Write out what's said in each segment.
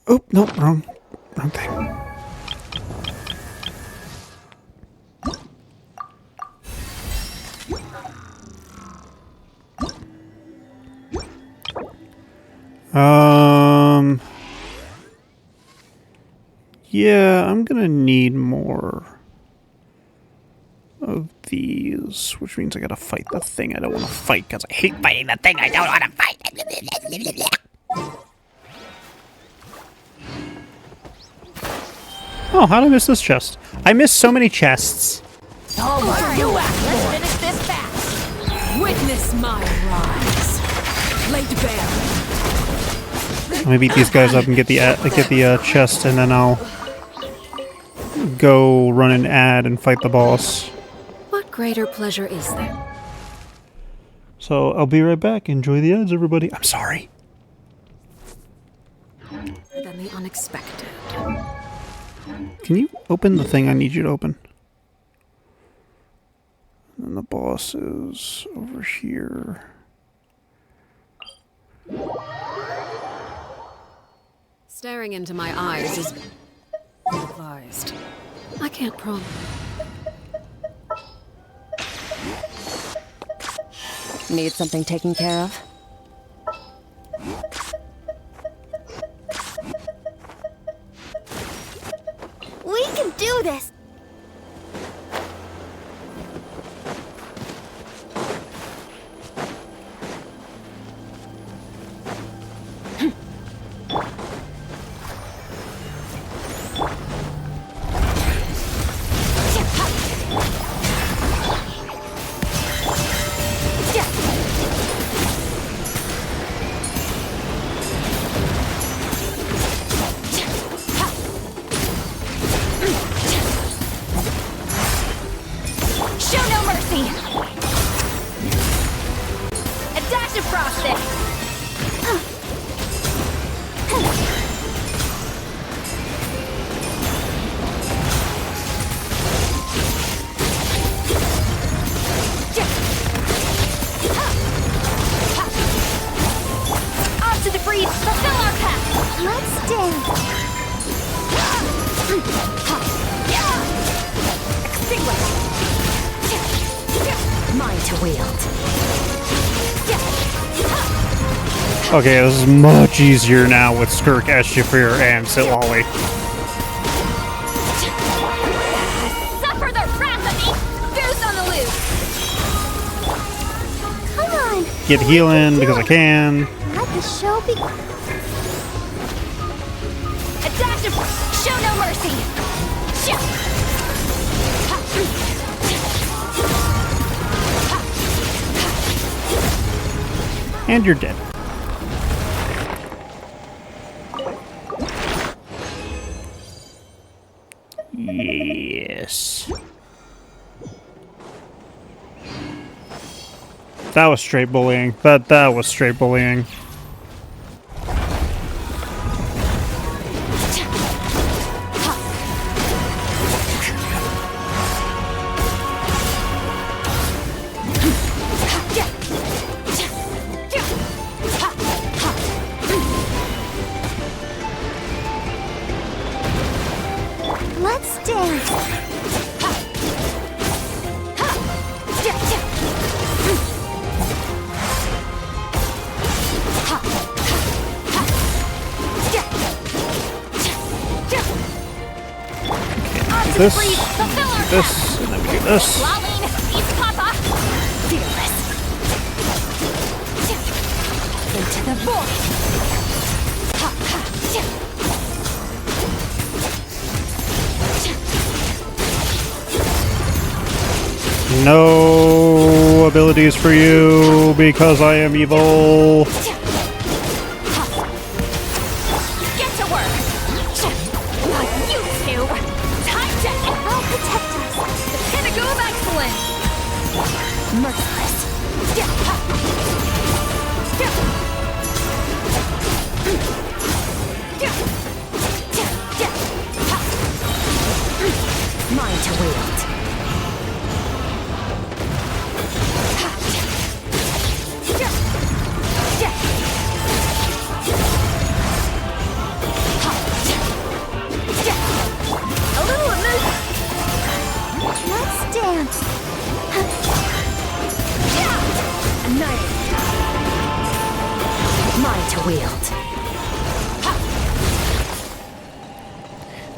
Oh, no, wrong thing. Yeah, I'm gonna need more of these, which means I gotta fight the thing I don't want to fight because I hate fighting the thing I don't want to fight. Oh, how did I miss this chest? I missed so many chests. Oh my, you act. Let's finish this fast. Witness my rise. Laid bare. Let me beat these guys up and get the chest, and then I'll go run an ad and fight the boss. What greater pleasure is there? So I'll be right back. Enjoy the ads, everybody. I'm sorry. Than the unexpected. Can you open the thing I need you to open? And the boss is over here. Staring into my eyes is advised. I can't promise. Need something taken care of? We can do this! Okay, this is much easier now with Skirk, Ashafir, and Sitlali. Suffer the wrath of me! Goose on the loose! Come on! Get healing because I can. Let the show be. A dash of. Show no mercy! And you're dead. Yes. That was straight bullying. That was straight bullying. This, and then we do this. Into the void. No abilities for you because I am evil.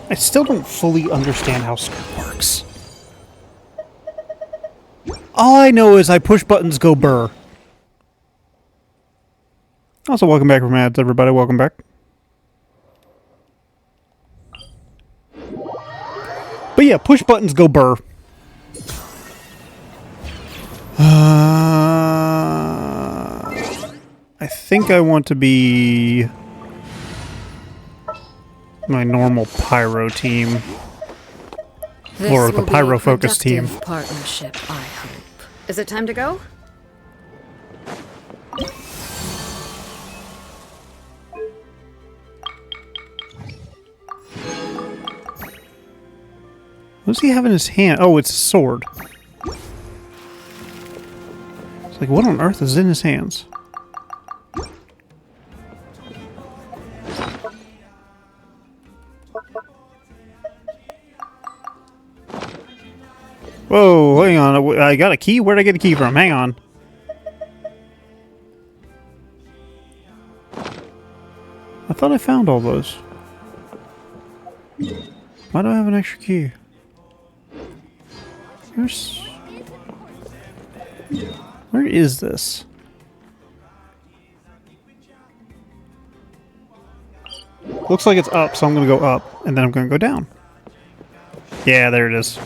I still don't fully understand how Skype works. All I know is I push buttons, go burr. Also, welcome back from ads, everybody. Welcome back. But yeah, push buttons, go burr. I think I want to be my normal pyro team. Or the pyro focus team. Partnership, I hope. Is it time to go? What does he have in his hand? Oh, it's a sword. It's like, what on earth is in his hands? Whoa, hang on. I got a key? Where'd I get a key from? Hang on. I thought I found all those. Why do I have an extra key? Where is this? Looks like it's up, so I'm gonna go up, and then I'm gonna go down. Yeah, there it is.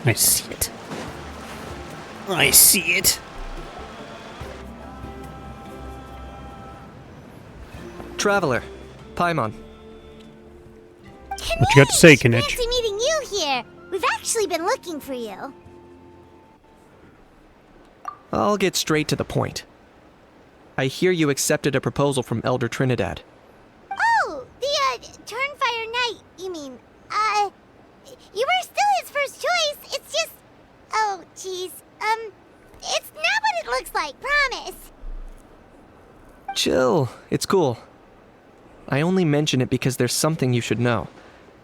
I see it. I see it. Traveler, Paimon. What you got to say, Kinich? Fancy meeting you here. We've actually been looking for you. I'll get straight to the point. I hear you accepted a proposal from Elder Trinidad. Oh, the, Turnfire Knight, you mean. You were still his first choice. It's just... Oh, jeez. It's not what it looks like, promise. Chill, it's cool. I only mention it because there's something you should know.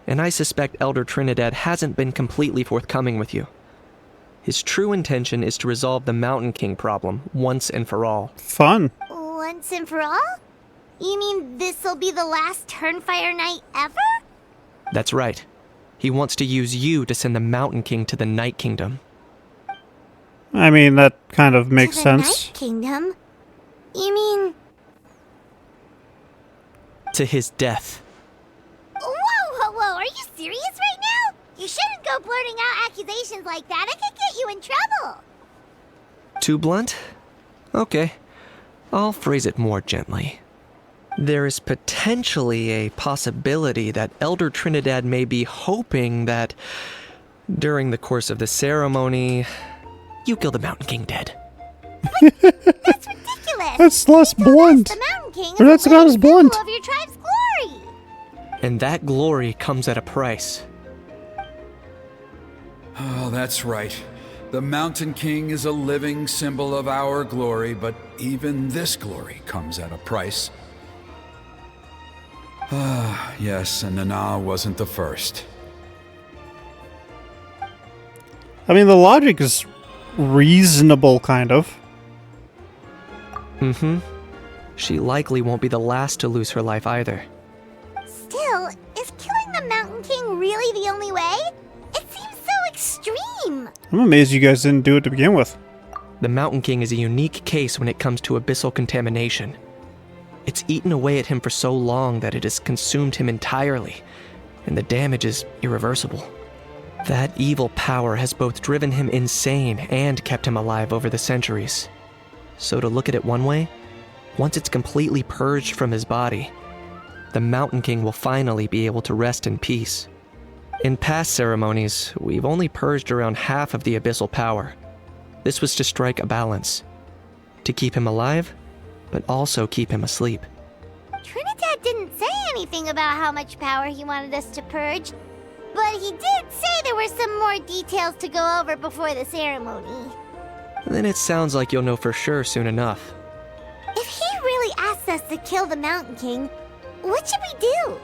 And I suspect Elder Trinidad hasn't been completely forthcoming with you. His true intention is to resolve the Mountain King problem once and for all. Fun. Once and for all? You mean this'll be the last Turnfire Knight ever? That's right. He wants to use you to send the Mountain King to the Night Kingdom. I mean, that kind of makes To the sense. Night Kingdom? You mean... To his death. Whoa, are you serious right now? You shouldn't go blurting out accusations like that. It could get you in trouble. Too blunt? Okay. I'll phrase it more gently. There is potentially a possibility that Elder Trinidad may be hoping that, during the course of the ceremony, you kill the Mountain King dead. That's ridiculous. That's less blunt. The Mountain King is Or that's the about as symbol blunt. of your tribe's glory. And that glory comes at a price. Oh, that's right. The Mountain King is a living symbol of our glory, but even this glory comes at a price. Ah, yes, and Nana wasn't the first. I mean, the logic is reasonable, kind of. Mm-hmm. She likely won't be the last to lose her life either. Still, is killing the Mountain King really the only way? It seems so extreme. I'm amazed you guys didn't do it to begin with. The Mountain King is a unique case when it comes to abyssal contamination. It's eaten away at him for so long that it has consumed him entirely, and the damage is irreversible. That evil power has both driven him insane and kept him alive over the centuries. So to look at it one way, once it's completely purged from his body, the Mountain King will finally be able to rest in peace. In past ceremonies, we've only purged around half of the abyssal power. This was to strike a balance, to keep him alive, but also keep him asleep. Trinidad didn't say anything about how much power he wanted us to purge, but he did say there were some more details to go over before the ceremony. Then it sounds like you'll know for sure soon enough. If he really asks us to kill the Mountain King, what should we do?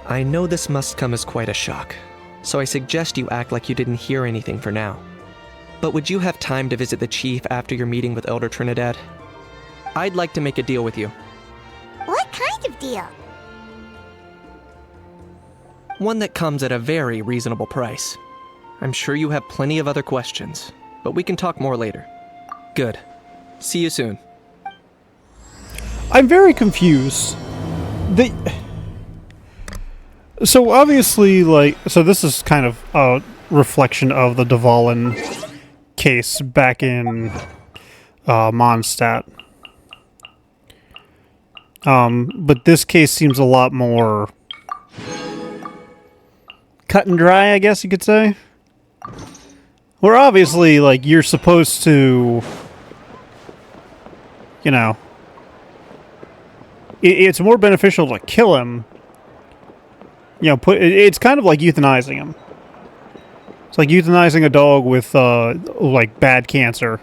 I know this must come as quite a shock, so I suggest you act like you didn't hear anything for now. But would you have time to visit the chief after your meeting with Elder Trinidad? I'd like to make a deal with you. What kind of deal? One that comes at a very reasonable price. I'm sure you have plenty of other questions, but we can talk more later. Good. See you soon. I'm very confused. So obviously, so this is kind of a reflection of the Dvalin case back in Mondstadt. But this case seems a lot more cut and dry, I guess you could say. Where obviously, you're supposed to, it's more beneficial to kill him. It's kind of like euthanizing him. It's like euthanizing a dog with, bad cancer.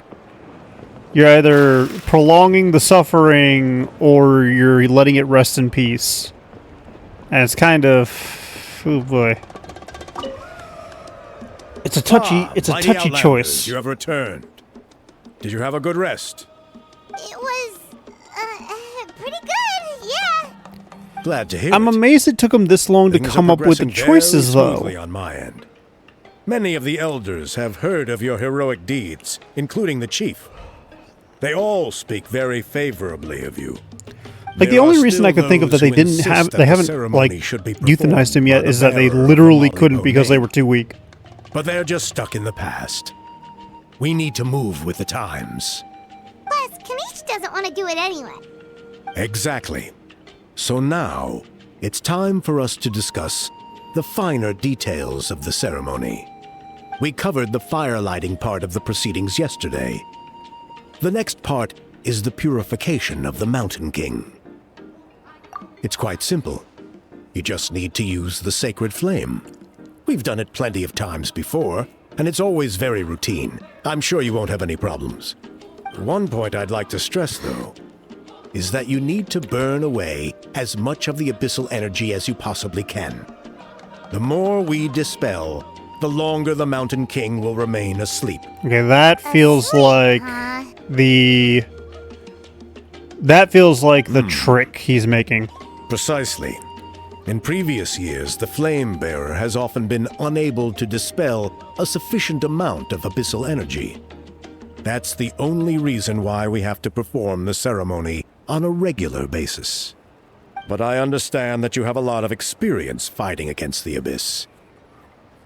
You're either prolonging the suffering or you're letting it rest in peace. And it's kind of... oh boy. It's a touchy choice. You have returned. Did you have a good rest? It was, pretty good, yeah. Glad to hear I'm it. amazed it took them this long to Things come are up with the progressing choices, very though. smoothly on my end. Many of the elders have heard of your heroic deeds, including the chief. They all speak very favorably of you. The only reason I could think of that they haven't euthanized him yet is that they literally couldn't because they were too weak. But they're just stuck in the past. We need to move with the times. Plus, Kanish doesn't want to do it anyway. Exactly. So now, it's time for us to discuss the finer details of the ceremony. We covered the fire-lighting part of the proceedings yesterday. The next part is the purification of the Mountain King. It's quite simple. You just need to use the sacred flame. We've done it plenty of times before, and it's always very routine. I'm sure you won't have any problems. One point I'd like to stress, though, is that you need to burn away as much of the abyssal energy as you possibly can. The more we dispel, the longer the Mountain King will remain asleep. Okay, that feels like the trick he's making. Precisely. In previous years, the Flame Bearer has often been unable to dispel a sufficient amount of abyssal energy. That's the only reason why we have to perform the ceremony on a regular basis. But I understand that you have a lot of experience fighting against the Abyss.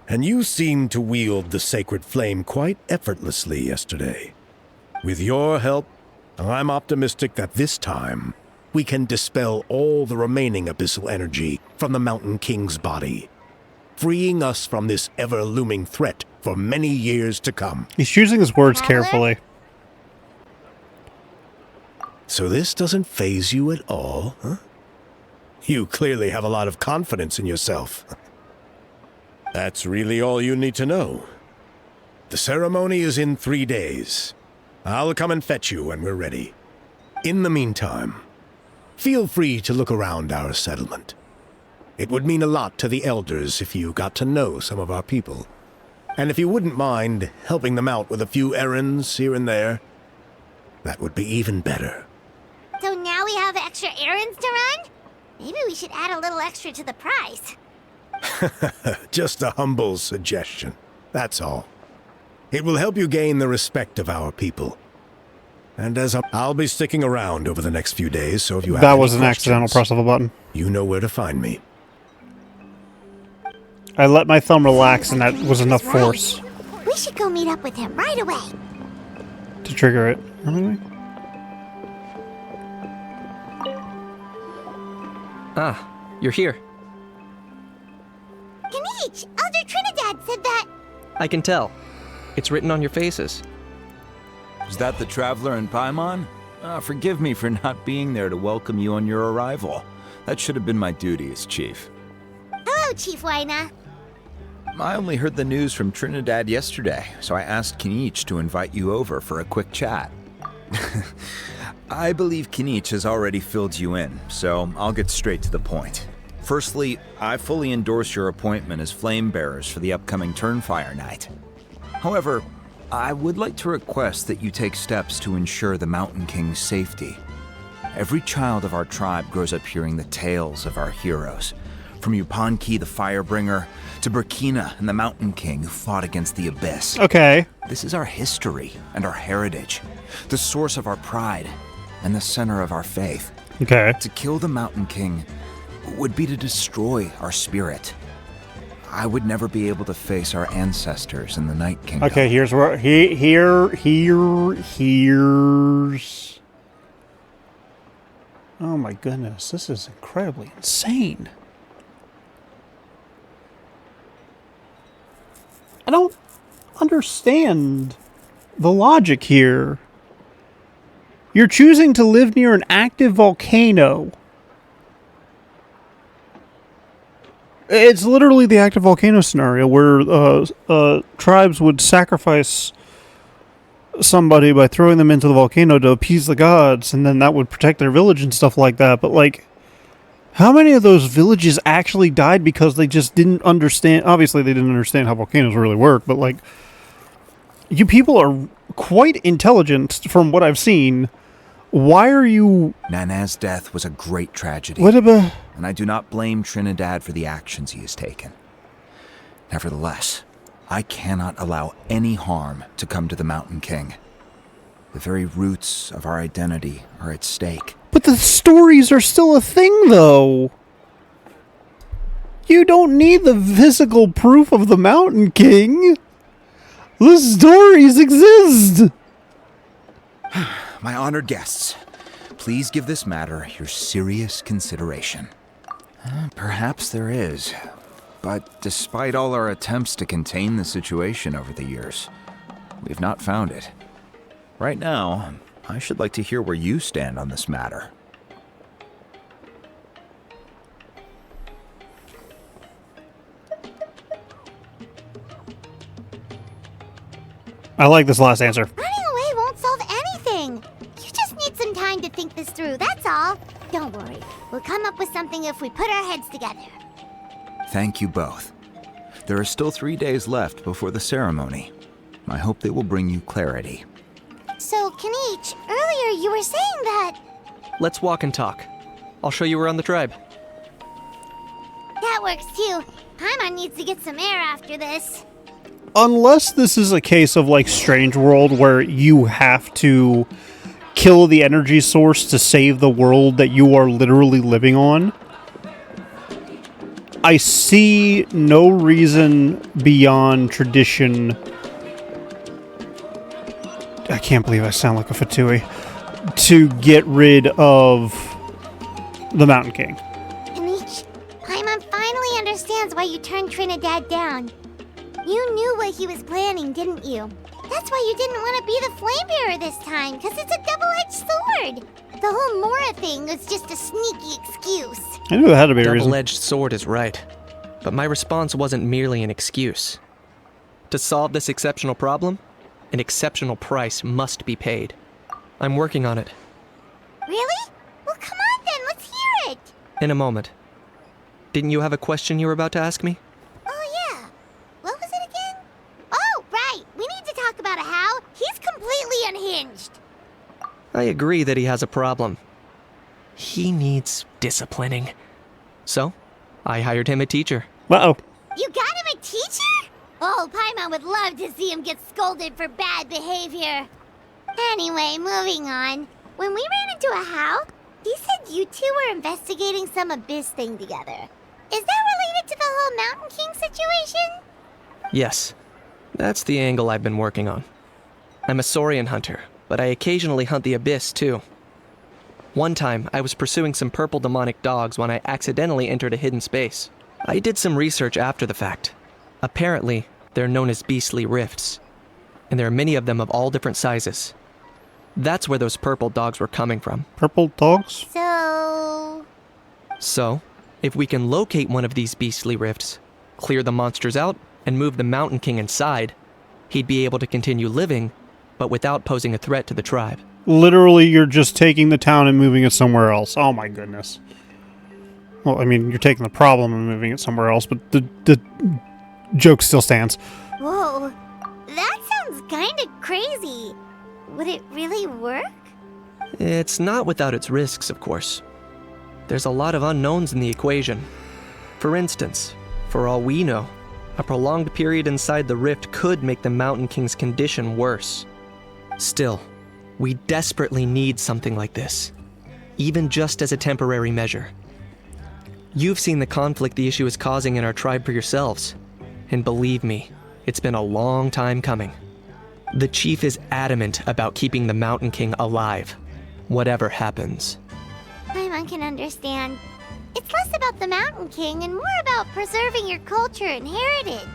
And you seemed to wield the sacred flame quite effortlessly yesterday. With your help, I'm optimistic that this time, we can dispel all the remaining abyssal energy from the Mountain King's body, freeing us from this ever-looming threat for many years to come. He's choosing his words carefully. So this doesn't faze you at all, huh? You clearly have a lot of confidence in yourself. That's really all you need to know. The ceremony is in 3 days. I'll come and fetch you when we're ready. In the meantime, feel free to look around our settlement. It would mean a lot to the elders if you got to know some of our people. And if you wouldn't mind helping them out with a few errands here and there, that would be even better. So now we have extra errands to run? Maybe we should add a little extra to the price. Just a humble suggestion, that's all. It will help you gain the respect of our people. And I'll be sticking around over the next few days, so if you have That any was an questions, accidental press of a button. you know where to find me. I let my thumb relax and that was enough force We should go meet up with him right away. to trigger it. Really? Ah, you're here. Kanish, Elder Trinidad said that... I can tell. It's written on your faces. Is that the Traveler in Paimon? Forgive me for not being there to welcome you on your arrival. That should have been my duty as chief. Hello, Chief Waina. I only heard the news from Trinidad yesterday, so I asked Kinich to invite you over for a quick chat. I believe Kinich has already filled you in, so I'll get straight to the point. Firstly, I fully endorse your appointment as flame bearers for the upcoming Turnfire Night. However, I would like to request that you take steps to ensure the Mountain King's safety. Every child of our tribe grows up hearing the tales of our heroes, From Yupanqui the Firebringer to Burkina and the Mountain King who fought against the Abyss. Okay. This is our history and our heritage, the source of our pride and the center of our faith. Okay. To kill the Mountain King would be to destroy our spirit. I would never be able to face our ancestors in the Night Kingdom. Okay, here's where here's. Oh my goodness, this is incredibly insane. I don't understand the logic here. You're choosing to live near an active volcano. It's literally the active volcano scenario where tribes would sacrifice somebody by throwing them into the volcano to appease the gods, and then that would protect their village and stuff like that. But, like, how many of those villages actually died because they just didn't understand? Obviously, they didn't understand how volcanoes really work, but, like, you people are quite intelligent from what I've seen. Why are you... Nana's death was a great tragedy. What about... And I do not blame Trinidad for the actions he has taken. Nevertheless, I cannot allow any harm to come to the Mountain King. The very roots of our identity are at stake. But the stories are still a thing, though. You don't need the physical proof of the Mountain King. The stories exist. My honored guests, please give this matter your serious consideration. Perhaps there is, but despite all our attempts to contain the situation over the years, we've not found it. Right now, I should like to hear where you stand on this matter. I like this last answer. Running away won't solve anything. You just need some time to think this through, that's all. Don't worry. We'll come up with something if we put our heads together. Thank you both. There are still 3 days left before the ceremony. I hope they will bring you clarity. So, Kanich, earlier you were saying that... Let's walk and talk. I'll show you around the tribe. That works too. Paimon needs to get some air after this. Unless this is a case of, like, Strange World, where you have to kill the energy source to save the world that you are literally living on, I see no reason beyond tradition. I can't believe I sound like a Fatui. To get rid of the Mountain King. Kanich, Paimon finally understands why you turned Trinidad down. You knew what he was planning, didn't you? That's why you didn't want to be the Flame Bearer this time, because it's a double-edged sword. The whole Mora thing was just a sneaky excuse. I knew there had to be a reason. Double-edged sword is right. But my response wasn't merely an excuse. To solve this exceptional problem, an exceptional price must be paid. I'm working on it. Really? Well, come on then, let's hear it. In a moment. Didn't you have a question you were about to ask me? Oh, yeah. What was it again? Oh, right. We need to talk about How. He's completely unhinged. I agree that he has a problem. He needs disciplining. So, I hired him a teacher. Uh-oh. You got him a teacher? Oh, Paimon would love to see him get scolded for bad behavior. Anyway, moving on. When we ran into a How, he said you two were investigating some Abyss thing together. Is that related to the whole Mountain King situation? Yes, that's the angle I've been working on. I'm a Saurian hunter, but I occasionally hunt the Abyss too. One time, I was pursuing some purple demonic dogs when I accidentally entered a hidden space. I did some research after the fact. Apparently, they're known as beastly rifts, and there are many of them of all different sizes. That's where those purple dogs were coming from. Purple dogs? So, if we can locate one of these beastly rifts, clear the monsters out, and move the Mountain King inside, he'd be able to continue living, but without posing a threat to the tribe. Literally, you're just taking the town and moving it somewhere else. Oh my goodness. Well, I mean, you're taking the problem and moving it somewhere else, but the joke still stands. Whoa, that sounds kind of crazy. Would it really work? It's not without its risks, of course. There's a lot of unknowns in the equation. For instance, for all we know, a prolonged period inside the rift could make the Mountain King's condition worse. Still, we desperately need something like this, even just as a temporary measure. You've seen the conflict the issue is causing in our tribe for yourselves, and believe me, it's been a long time coming. The chief is adamant about keeping the Mountain King alive, whatever happens. Paimon can understand. It's less about the Mountain King and more about preserving your culture and heritage.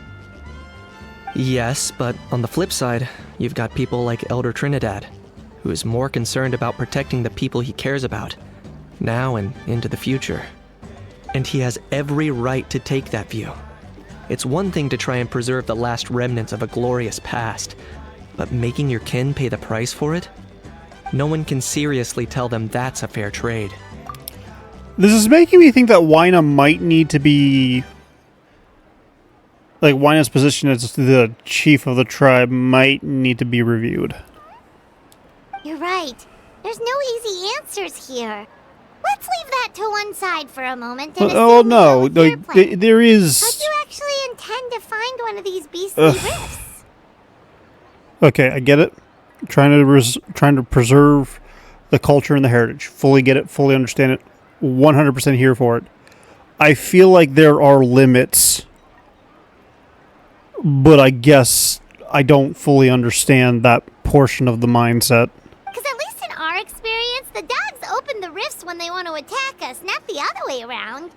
Yes, but on the flip side, you've got people like Elder Trinidad, who is more concerned about protecting the people he cares about, now and into the future. And he has every right to take that view. It's one thing to try and preserve the last remnants of a glorious past, but making your kin pay the price for it? No one can seriously tell them that's a fair trade. This is making me think that Wyna might need to be... Like, Wyna's position as the chief of the tribe might need to be reviewed. You're right. There's no easy answers here. Let's leave that to one side for a moment and Oh, assume no. we go with your plan. There is... How do you actually intend to find one of these beastly rifts? Okay, I get it. Trying to preserve the culture and the heritage. Fully get it, fully understand it. 100% here for it. I feel like there are limits, but I guess I don't fully understand that portion of the mindset. Because at least in our experience, the dogs open the rifts when they want to attack us, not the other way around.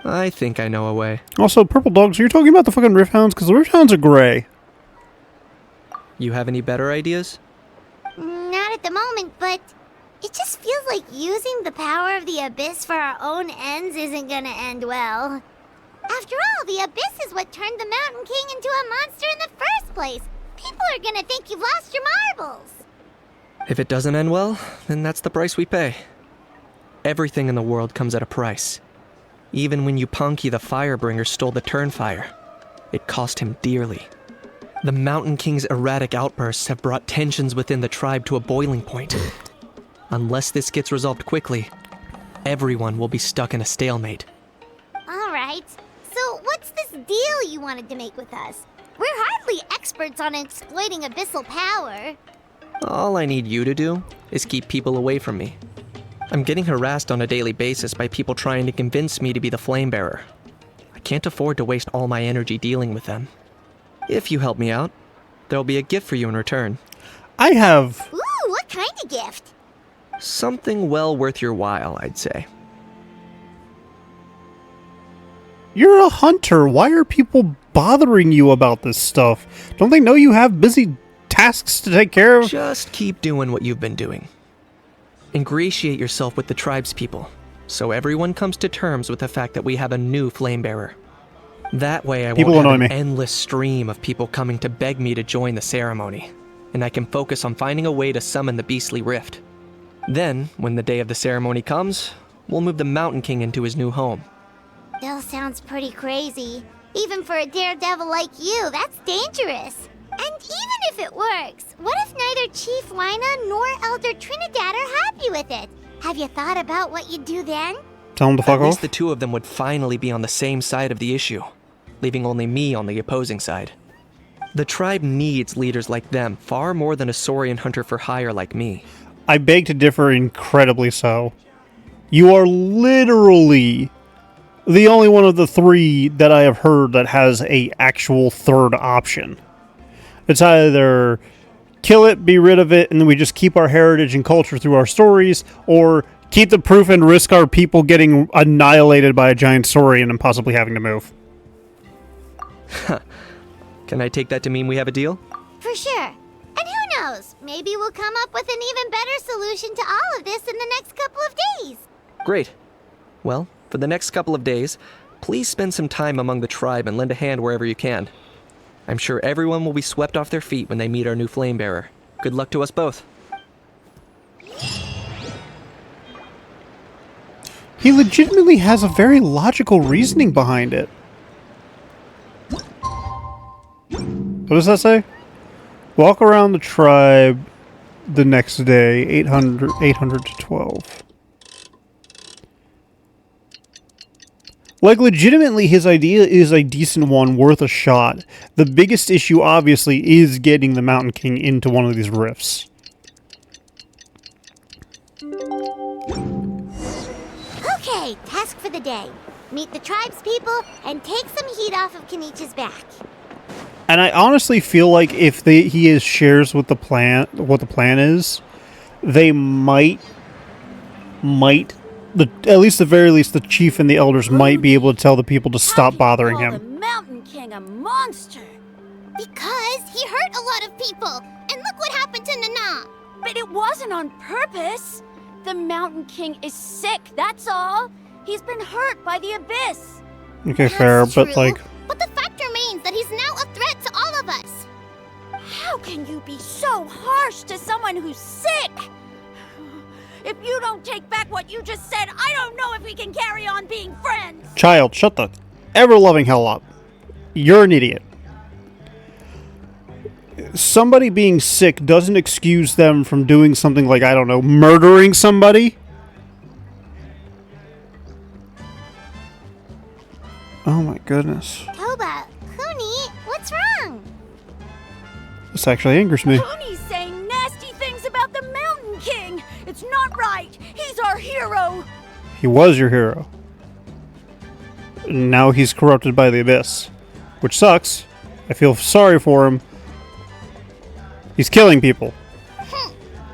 I think I know a way. Also, purple dogs, are you talking about the fucking rift hounds? Because the rift hounds are gray. You have any better ideas? Not at the moment, but it just feels like using the power of the Abyss for our own ends isn't gonna end well. After all, the Abyss is what turned the Mountain King into a monster in the first place. People are gonna think you've lost your marbles. If it doesn't end well, then that's the price we pay. Everything in the world comes at a price. Even when Yupanqui the Firebringer stole the Turnfire, it cost him dearly. The Mountain King's erratic outbursts have brought tensions within the tribe to a boiling point. Unless this gets resolved quickly, everyone will be stuck in a stalemate. Alright, so what's this deal you wanted to make with us? We're hardly experts on exploiting abyssal power. All I need you to do is keep people away from me. I'm getting harassed on a daily basis by people trying to convince me to be the flame bearer. I can't afford to waste all my energy dealing with them. If you help me out, there'll be a gift for you in return. I have... Ooh, what kind of gift? Something well worth your while, I'd say. You're a hunter. Why are people bothering you about this stuff? Don't they know you have busy tasks to take care of? Just keep doing what you've been doing. Ingratiate yourself with the tribespeople, so everyone comes to terms with the fact that we have a new flame bearer. That way I People won't have annoy an me. endless stream of people coming to beg me to join the ceremony, and I can focus on finding a way to summon the beastly rift. Then, when the day of the ceremony comes, we'll move the Mountain King into his new home. Still sounds pretty crazy. Even for a daredevil like you, that's dangerous. And even if it works, what if neither Chief Wyna nor Elder Trinidad are happy with it? Have you thought about what you'd do then? Tell them to fuck At least off? the two of them would finally be on the same side of the issue, leaving only me on the opposing side. The tribe needs leaders like them far more than a Saurian hunter for hire like me. I beg to differ incredibly so. You are literally the only one of the three that I have heard that has a actual third option. It's either kill it, be rid of it, and then we just keep our heritage and culture through our stories, or keep the proof and risk our people getting annihilated by a giant saurian and possibly having to move. Can I take that to mean we have a deal? For sure. And who knows? Maybe we'll come up with an even better solution to all of this in the next couple of days. Great. Well, for the next couple of days, please spend some time among the tribe and lend a hand wherever you can. I'm sure everyone will be swept off their feet when they meet our new flame bearer. Good luck to us both. He legitimately has a very logical reasoning behind it. What does that say? Walk around the tribe the next day, 800 to 12. Like, legitimately, his idea is a decent one, worth a shot. The biggest issue, obviously, is getting the Mountain King into one of these rifts. Okay, task for the day. Meet the tribespeople and take some heat off of Kenichi's back. And I honestly feel like if he shares what the plan is, they might, at least the very least, the chief and the elders might be able to tell the people to stop bothering How do you him. call the Mountain King a monster? Because he hurt a lot of people. And look what happened to Nana. But it wasn't on purpose. The Mountain King is sick, that's all. He's been hurt by the abyss. Okay, fair, That's but true, like, but the fact remains that he's now a threat to all of us. How can you be so harsh to someone who's sick? If you don't take back what you just said, I don't know if we can carry on being friends. child, shut the ever-loving hell up. You're an idiot. Somebody being sick doesn't excuse them from doing something like, I don't know, murdering somebody. Oh my goodness. Toba, Kuni, what's wrong? This actually angers me. Tony's saying nasty things about the Mountain King. It's not right. He's our hero. He was your hero. Now he's corrupted by the abyss. Which sucks. I feel sorry for him. He's killing people.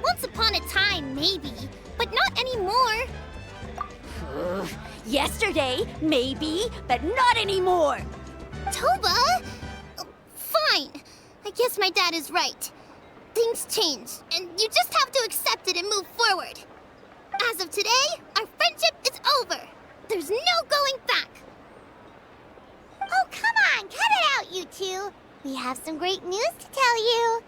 Once upon a time, maybe, but not anymore. Yesterday, maybe, but not anymore. Toba? Fine. I guess my dad is right. Things change, and you just have to accept it and move forward. As of today, our friendship is over. There's no going back. Oh, come on, cut it out, you two. We have some great news to tell you.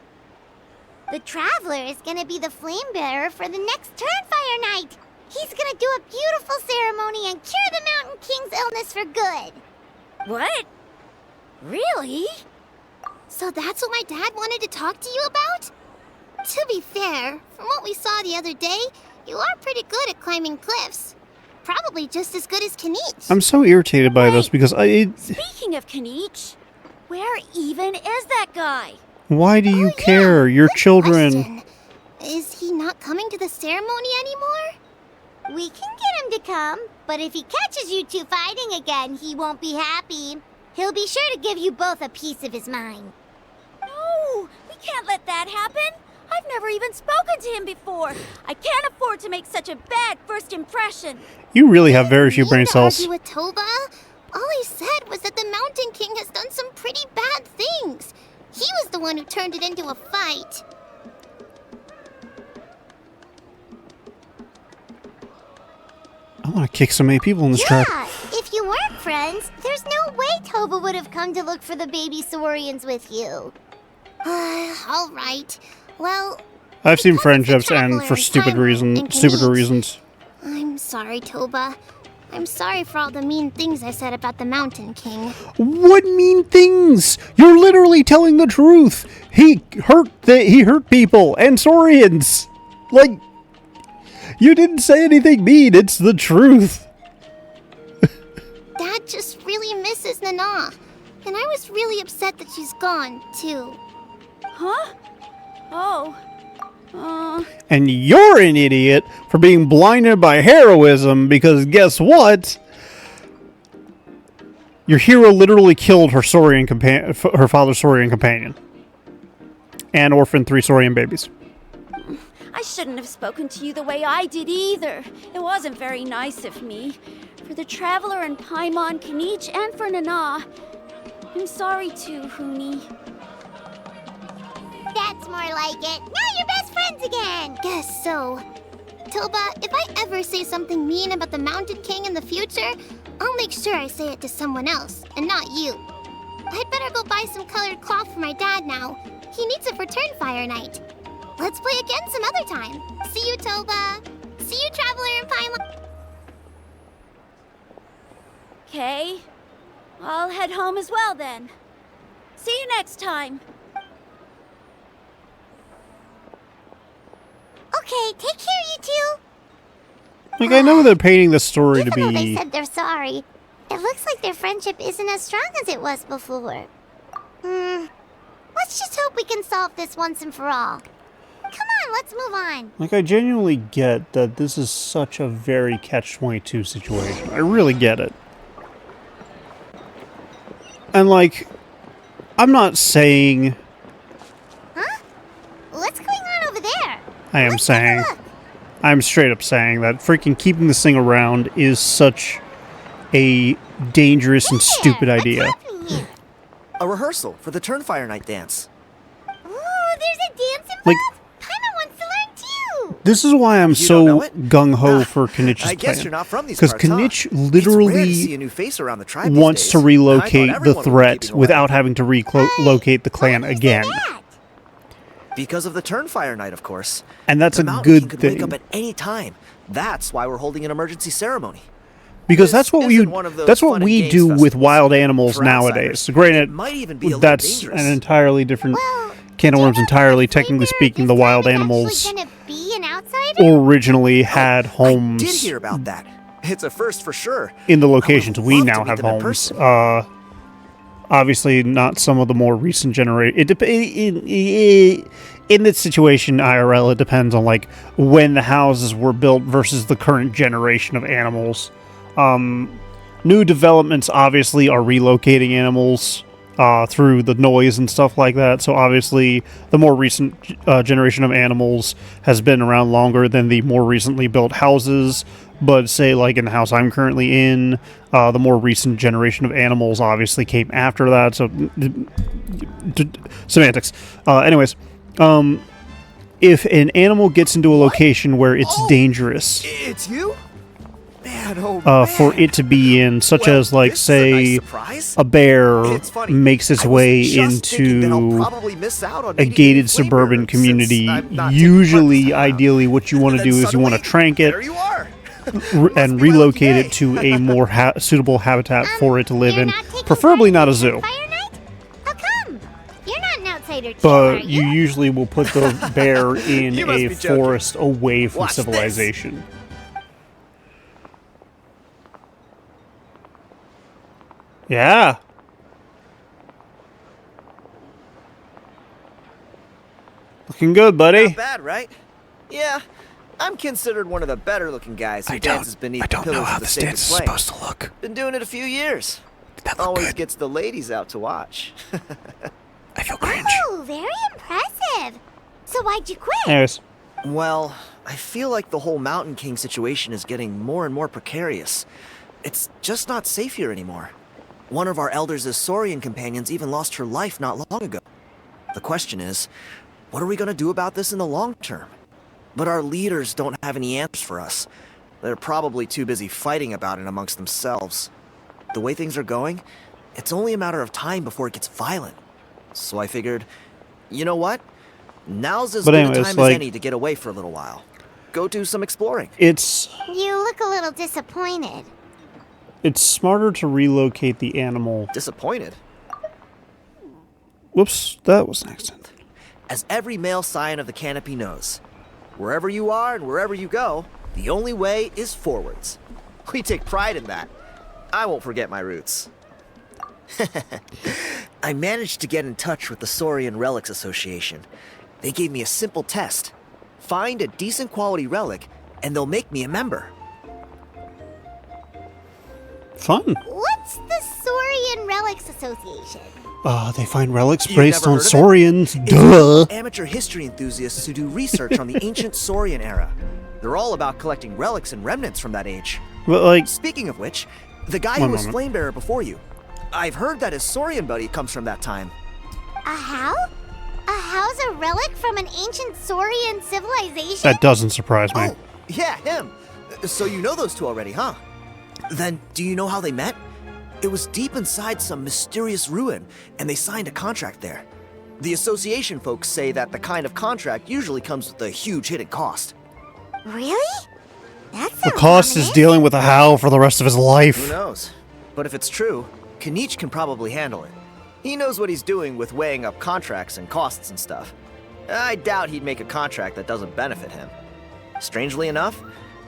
The Traveler is gonna be the flame bearer for the next Turnfire Night. He's gonna do a beautiful ceremony and cure the Mountain King's illness for good. What? Really? So that's what my dad wanted to talk to you about? To be fair, from what we saw the other day, you are pretty good at climbing cliffs. Probably just as good as Kanich. I'm so irritated by this because Speaking of Kanich, where even is that guy? why do you Oh, yeah, care? Your good children. question. Is he not coming to the ceremony anymore? We can get him to come, but if he catches you two fighting again, he won't be happy. He'll be sure to give you both a piece of his mind. No, we can't let that happen. I've never even spoken to him before. I can't afford to make such a bad first impression. You really have very few You brain to cells. argue with Toba? All he said was that the Mountain King has done some pretty bad things. He was the one who turned it into a fight. I want to kick so many people in this trap. Yeah, if you weren't friends, there's no way Toba would have come to look for the baby Saurians with you. All right. Well, I've seen because friendships the end Traveler for and stupider Kanich. reasons. I'm sorry, Toba. I'm sorry for all the mean things I said about the Mountain King. What mean things? You're literally telling the truth. He hurt people and Saurians. Like, you didn't say anything mean. It's the truth. Dad just really misses Nana. And I was really upset that she's gone, too. Huh? Oh. And you're an idiot for being blinded by heroism because guess what? Your hero literally killed her her father's Saurian companion. And orphaned 3 Saurian babies. I shouldn't have spoken to you the way I did either. It wasn't very nice of me. For the Traveler and Paimon, Kanich, and for Nana. I'm sorry too, Huni. That's more like it. Now you're best friends again. Guess so. Toba, if I ever say something mean about the Mountain King in the future, I'll make sure I say it to someone else, and not you. I'd better go buy some colored cloth for my dad now. He needs it for Turnfire Night. Let's play again some other time. See you, Toba. See you, Traveler and Paimon. Okay. I'll head home as well then. See you next time. Okay, take care, you two. Like, I know they're painting the story to Even though they be said they're sorry, It looks like their friendship isn't as strong as it was before. Let's just hope we can solve this once and for all. Come on, let's move on. Like, I genuinely get that this is such a very catch-22 situation. I really get it. And, like, I'm not saying... Huh? What's going on over there? I am Let's take a saying... look. I'm straight up saying that freaking keeping this thing around is such a dangerous and stupid What's idea. happening here? A rehearsal for the Turnfire Night dance. Ooh, there's a dance involved? Like- Paimon wants to learn too. This is why I'm You so don't know it? gung-ho Ah, for Kenich's I guess plan. you're not from these Because parts, huh? Kenich It's rare to see literally a new face around the tribe these wants days. to I thought relocate the everyone would be threat keeping away. without having to relocate the clan Why do you say again. that? Because of the Turnfire Night, of course. And that's The a Mountain King good could wake up thing. at any time. That's why we're holding an emergency ceremony. Because This that's what isn't one of those that's what fun and we games do with festivals. wild animals For nowadays. outsiders, So granted, it might even be a little that's dangerous. an entirely different Well, can of do you worms. know Entirely, that Flame technically Bearer speaking, the this wild time is animals actually gonna be an outsider? originally had homes I did hear about that. It's a first for sure. in the I would locations we love to now meet have them in homes. person. Obviously, not some of the more recent generation. In this situation, IRL, it depends on like when the houses were built versus the current generation of animals. New developments obviously are relocating animals through the noise and stuff like that. So obviously, the more recent generation of animals has been around longer than the more recently built houses. But say, like in the house I'm currently in, the more recent generation of animals obviously came after that. So semantics. Anyways, if an animal gets into a location where it's dangerous It's you? Man, oh for it to be in, such Well, as like this is a nice say surprise. a bear It's funny. makes its I was way just thinking that I'll into probably miss out on a meeting gated new Flame suburban Bearers community, since I'm not taking part usually, this time around. ideally, what you want to And do then is you want to suddenly, trank it There you are. and be my relocate lucky it day. to a more suitable habitat for it to live You're in, not taking preferably part not a in zoo. Fire Night? How come? You're not an outsider too, are But you you? usually will put the bear in You must a be joking. forest away from Watch this. civilization. Yeah. Looking good, buddy. Not bad, right? Yeah, I'm considered one of the better-looking guys who dances beneath the pillars of the sacred flame. to look. Been doing it a few years. That look Always good. gets the ladies out to watch. I feel cringe. Oh, very impressive. So why'd you quit? Anyways, Well, I feel like the whole Mountain King situation is getting more and more precarious. It's just not safe here anymore. One of our elders' Saurian companions even lost her life not long ago. The question is, what are we going to do about this in the long term? But our leaders don't have any answers for us. They're probably too busy fighting about it amongst themselves. The way things are going, it's only a matter of time before it gets violent. So I figured, you know what? Now's as But good a anyways, time like- as any to get away for a little while. Go do some exploring. it's You look a little disappointed. smarter to relocate the animal. Disappointed? Whoops, that was an accident. As every male scion of the canopy knows, wherever you are and wherever you go, the only way is forwards. We take pride in that. I won't forget my roots. I managed to get in touch with the Saurian Relics Association. They gave me a simple test. Find a decent quality relic, and they'll make me a member. Fun. What's the Saurian Relics Association? They find relics You've based never on heard of it? Saurians. It's Duh. amateur history enthusiasts who do research on the ancient Saurian era. They're all about collecting relics and remnants from that age. But like, Speaking of which, the guy One who was moment. Flamebearer before you, I've heard that his Saurian buddy comes from that time. A how? A how's a relic from an ancient Saurian civilization? that doesn't surprise me. Oh, yeah, him. So you know those two already, huh? Then, do you know how they met? It was deep inside some mysterious ruin, and they signed a contract there. The association folks say that the kind of contract usually comes with a huge hidden cost. Really? That The sounds cost is ominous. dealing with a Howl for the rest of his Who life. knows? But if it's true, Kenich can probably handle it. He knows what he's doing with weighing up contracts and costs and stuff. I doubt he'd make a contract that doesn't benefit him. Strangely enough,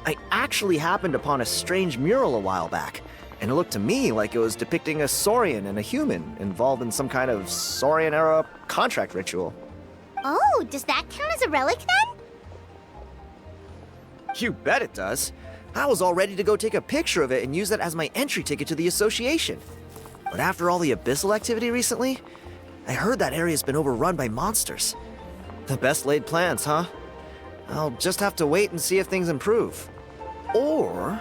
I actually happened upon a strange mural a while back, and it looked to me like it was depicting a Saurian and a human involved in some kind of Saurian-era contract ritual. Oh, does that count as a relic then? You bet it does. I was all ready to go take a picture of it and use that as my entry ticket to the association. But after all the abyssal activity recently, I heard that area's been overrun by monsters. The best laid plans, huh? I'll just have to wait and see if things improve. Or...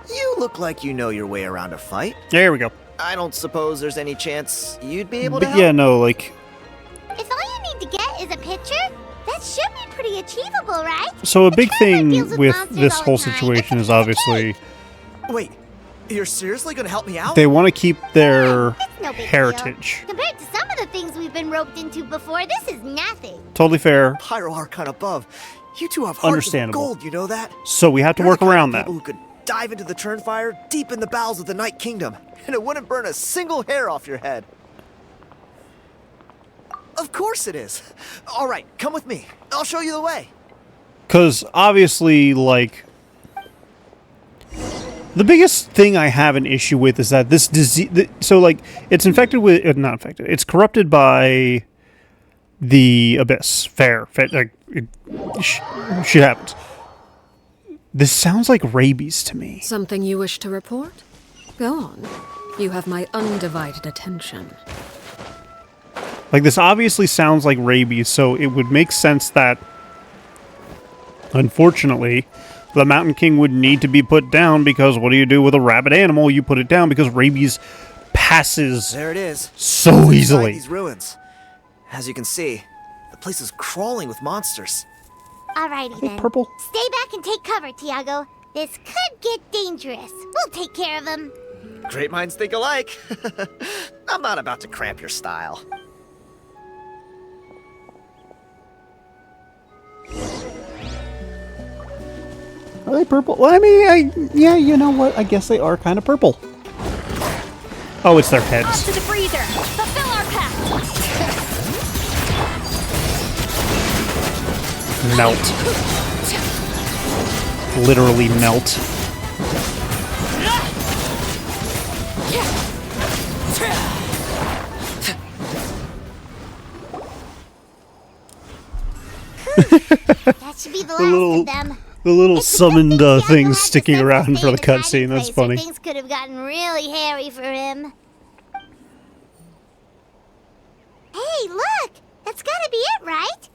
you look like you know your way around a fight. There we go. I don't suppose there's any chance you'd be able to But help? yeah, no, like... If all you need to get is a picture, that should be pretty achievable, right? So a big Traveler thing deals with with monsters this all the whole time. situation It's is a obviously Wait, you're seriously gonna help me out? they want to keep their It's no big deal. heritage. Compared to some of the things we've been roped into before, this is nothing. Totally fair. Pyro Archon above. You two have hearts of Understandable. gold, you know that? So we have to You're work the kind of around that. people who could dive into the Turnfire deep in the bowels of the Night Kingdom, and it wouldn't burn a single hair off your head. Of course it is. All right, come with me. I'll show you the way. Because obviously, like, the biggest thing I have an issue with is that this disease. So, like, it's infected with. Not infected. It's corrupted by the abyss. Fair. Like, shit happens. This sounds like rabies to me. Something you wish to report? Go on. You have my undivided attention. Like, this obviously sounds like rabies, so it would make sense that, unfortunately, the Mountain King would need to be put down because what do you do with a rabid animal? You put it down because rabies passes There it is. so Inside easily. These ruins. As you can see, the place is crawling with monsters. Alrighty then. Purple. Stay back and take cover, Tiago. This could get dangerous. We'll take care of him. Great minds think alike. I'm not about to cramp your style. Are they purple? Well, I mean, yeah, you know what? I guess they are kind of purple. Oh, it's their Off heads. to the freezer! Fulfill our pact! Melt. Literally melt. That should be the last little- of them. The little It's a good summoned thing Tiago things had the sticking sense to around stay for the in his hiding cutscene. That's place, or funny. Things could have gotten really hairy for him. Hey, look! That's gotta be it, right?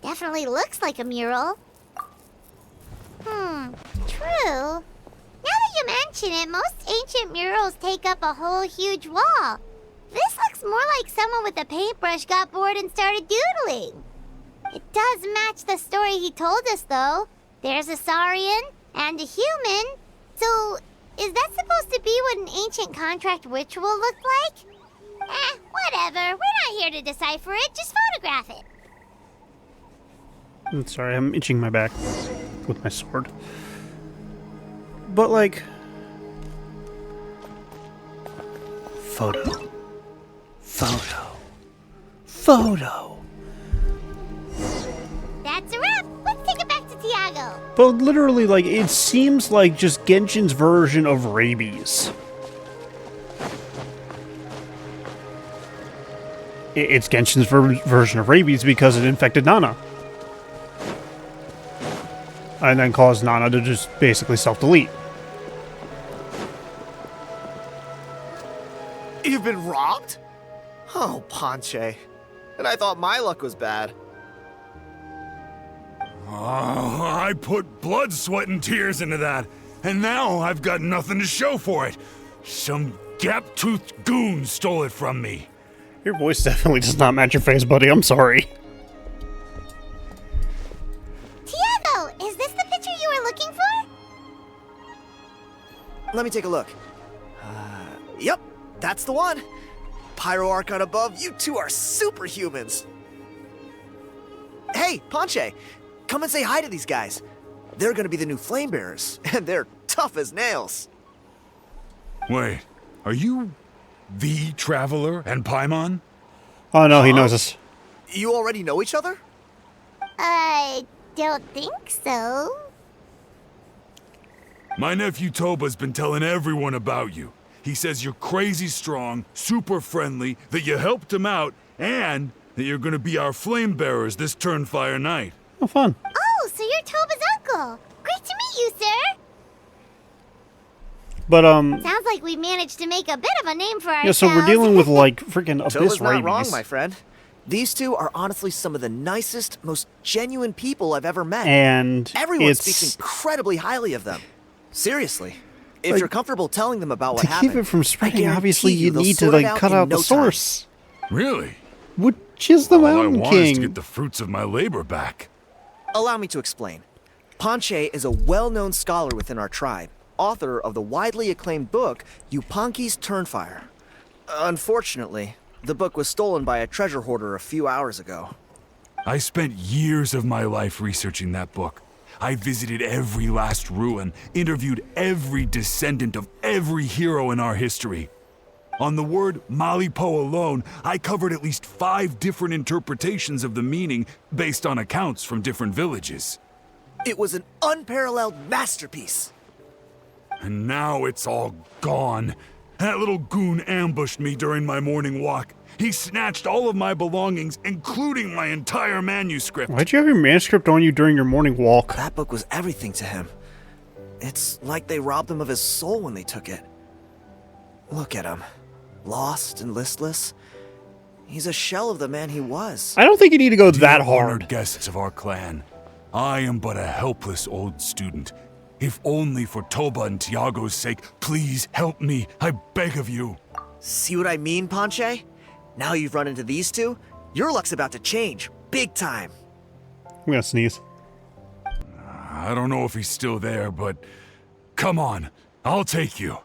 Definitely looks like a mural. True. Now that you mention it, most ancient murals take up a whole huge wall. This looks more like someone with a paintbrush got bored and started doodling. It does match the story he told us, though. There's a Saurian and a human. So, is that supposed to be what an ancient contract ritual looked like? Whatever. We're not here to decipher it. Just photograph it. I'm sorry, I'm itching my back with my sword. But, like... Photo. Photo. Photo. That's a wrap. Let's take it back to Tiago. But literally, like, it seems like just Genshin's version of rabies. It's Genshin's version of rabies because it infected Nana. And then caused Nana to just basically self-delete. You've been robbed? Oh, Ponche. And I thought my luck was bad. Oh, I put blood, sweat, and tears into that, and now I've got nothing to show for it. Some gap-toothed goon stole it from me. Your voice definitely does not match your face, buddy. I'm sorry. Tiago, is this the picture you were looking for? Let me take a look. Yep, that's the one. Pyro Archon above, you two are superhumans. Hey, Ponche, come and say hi to these guys. They're gonna be the new flame bearers, and they're tough as nails. Wait, are you the Traveler and Paimon? Oh no, he knows us. You already know each other? I don't think so. My nephew Toba's been telling everyone about you. He says you're crazy strong, super friendly, that you helped him out, and that you're gonna be our flame bearers this Turnfire night. Oh, fun. Oh, so you're Toba's uncle. Great to meet you, sir. But, Sounds like we managed to make a bit of a name for ourselves. yeah, so we're dealing with, like, freaking abyss Toba's not rabies. wrong, my friend. These two are honestly some of the nicest, most genuine people I've ever met. And Everyone speaks incredibly highly of them. Seriously. If Like, you're comfortable telling them about what to happened, keep it from I spreading, guarantee obviously you they'll need to, sort it like, cut in out no the time. source. Really? Which is the All I Mountain want is to King. get the fruits of my labor back. Allow me to explain. Panche is a well-known scholar within our tribe, author of the widely acclaimed book, Yupanqui's Turnfire. Unfortunately, the book was stolen by a treasure hoarder a few hours ago. I spent years of my life researching that book. I visited every last ruin, interviewed every descendant of every hero in our history. On the word Malipo alone, I covered at least 5 different interpretations of the meaning based on accounts from different villages. It was an unparalleled masterpiece. And now it's all gone. That little goon ambushed me during my morning walk. He snatched all of my belongings, including my entire manuscript. Why'd you have your manuscript on you during your morning walk? That book was everything to him. It's like they robbed him of his soul when they took it. Look at him. Lost and listless. He's a shell of the man he was. I don't think you need to go that Dear honored hard. guests of our clan, I am but a helpless old student. If only for Toba and Tiago's sake, please help me. I beg of you. See what I mean, Panche? Now you've run into these two, your luck's about to change. Big time. I'm gonna sneeze. I don't know if he's still there, but come on, I'll take you.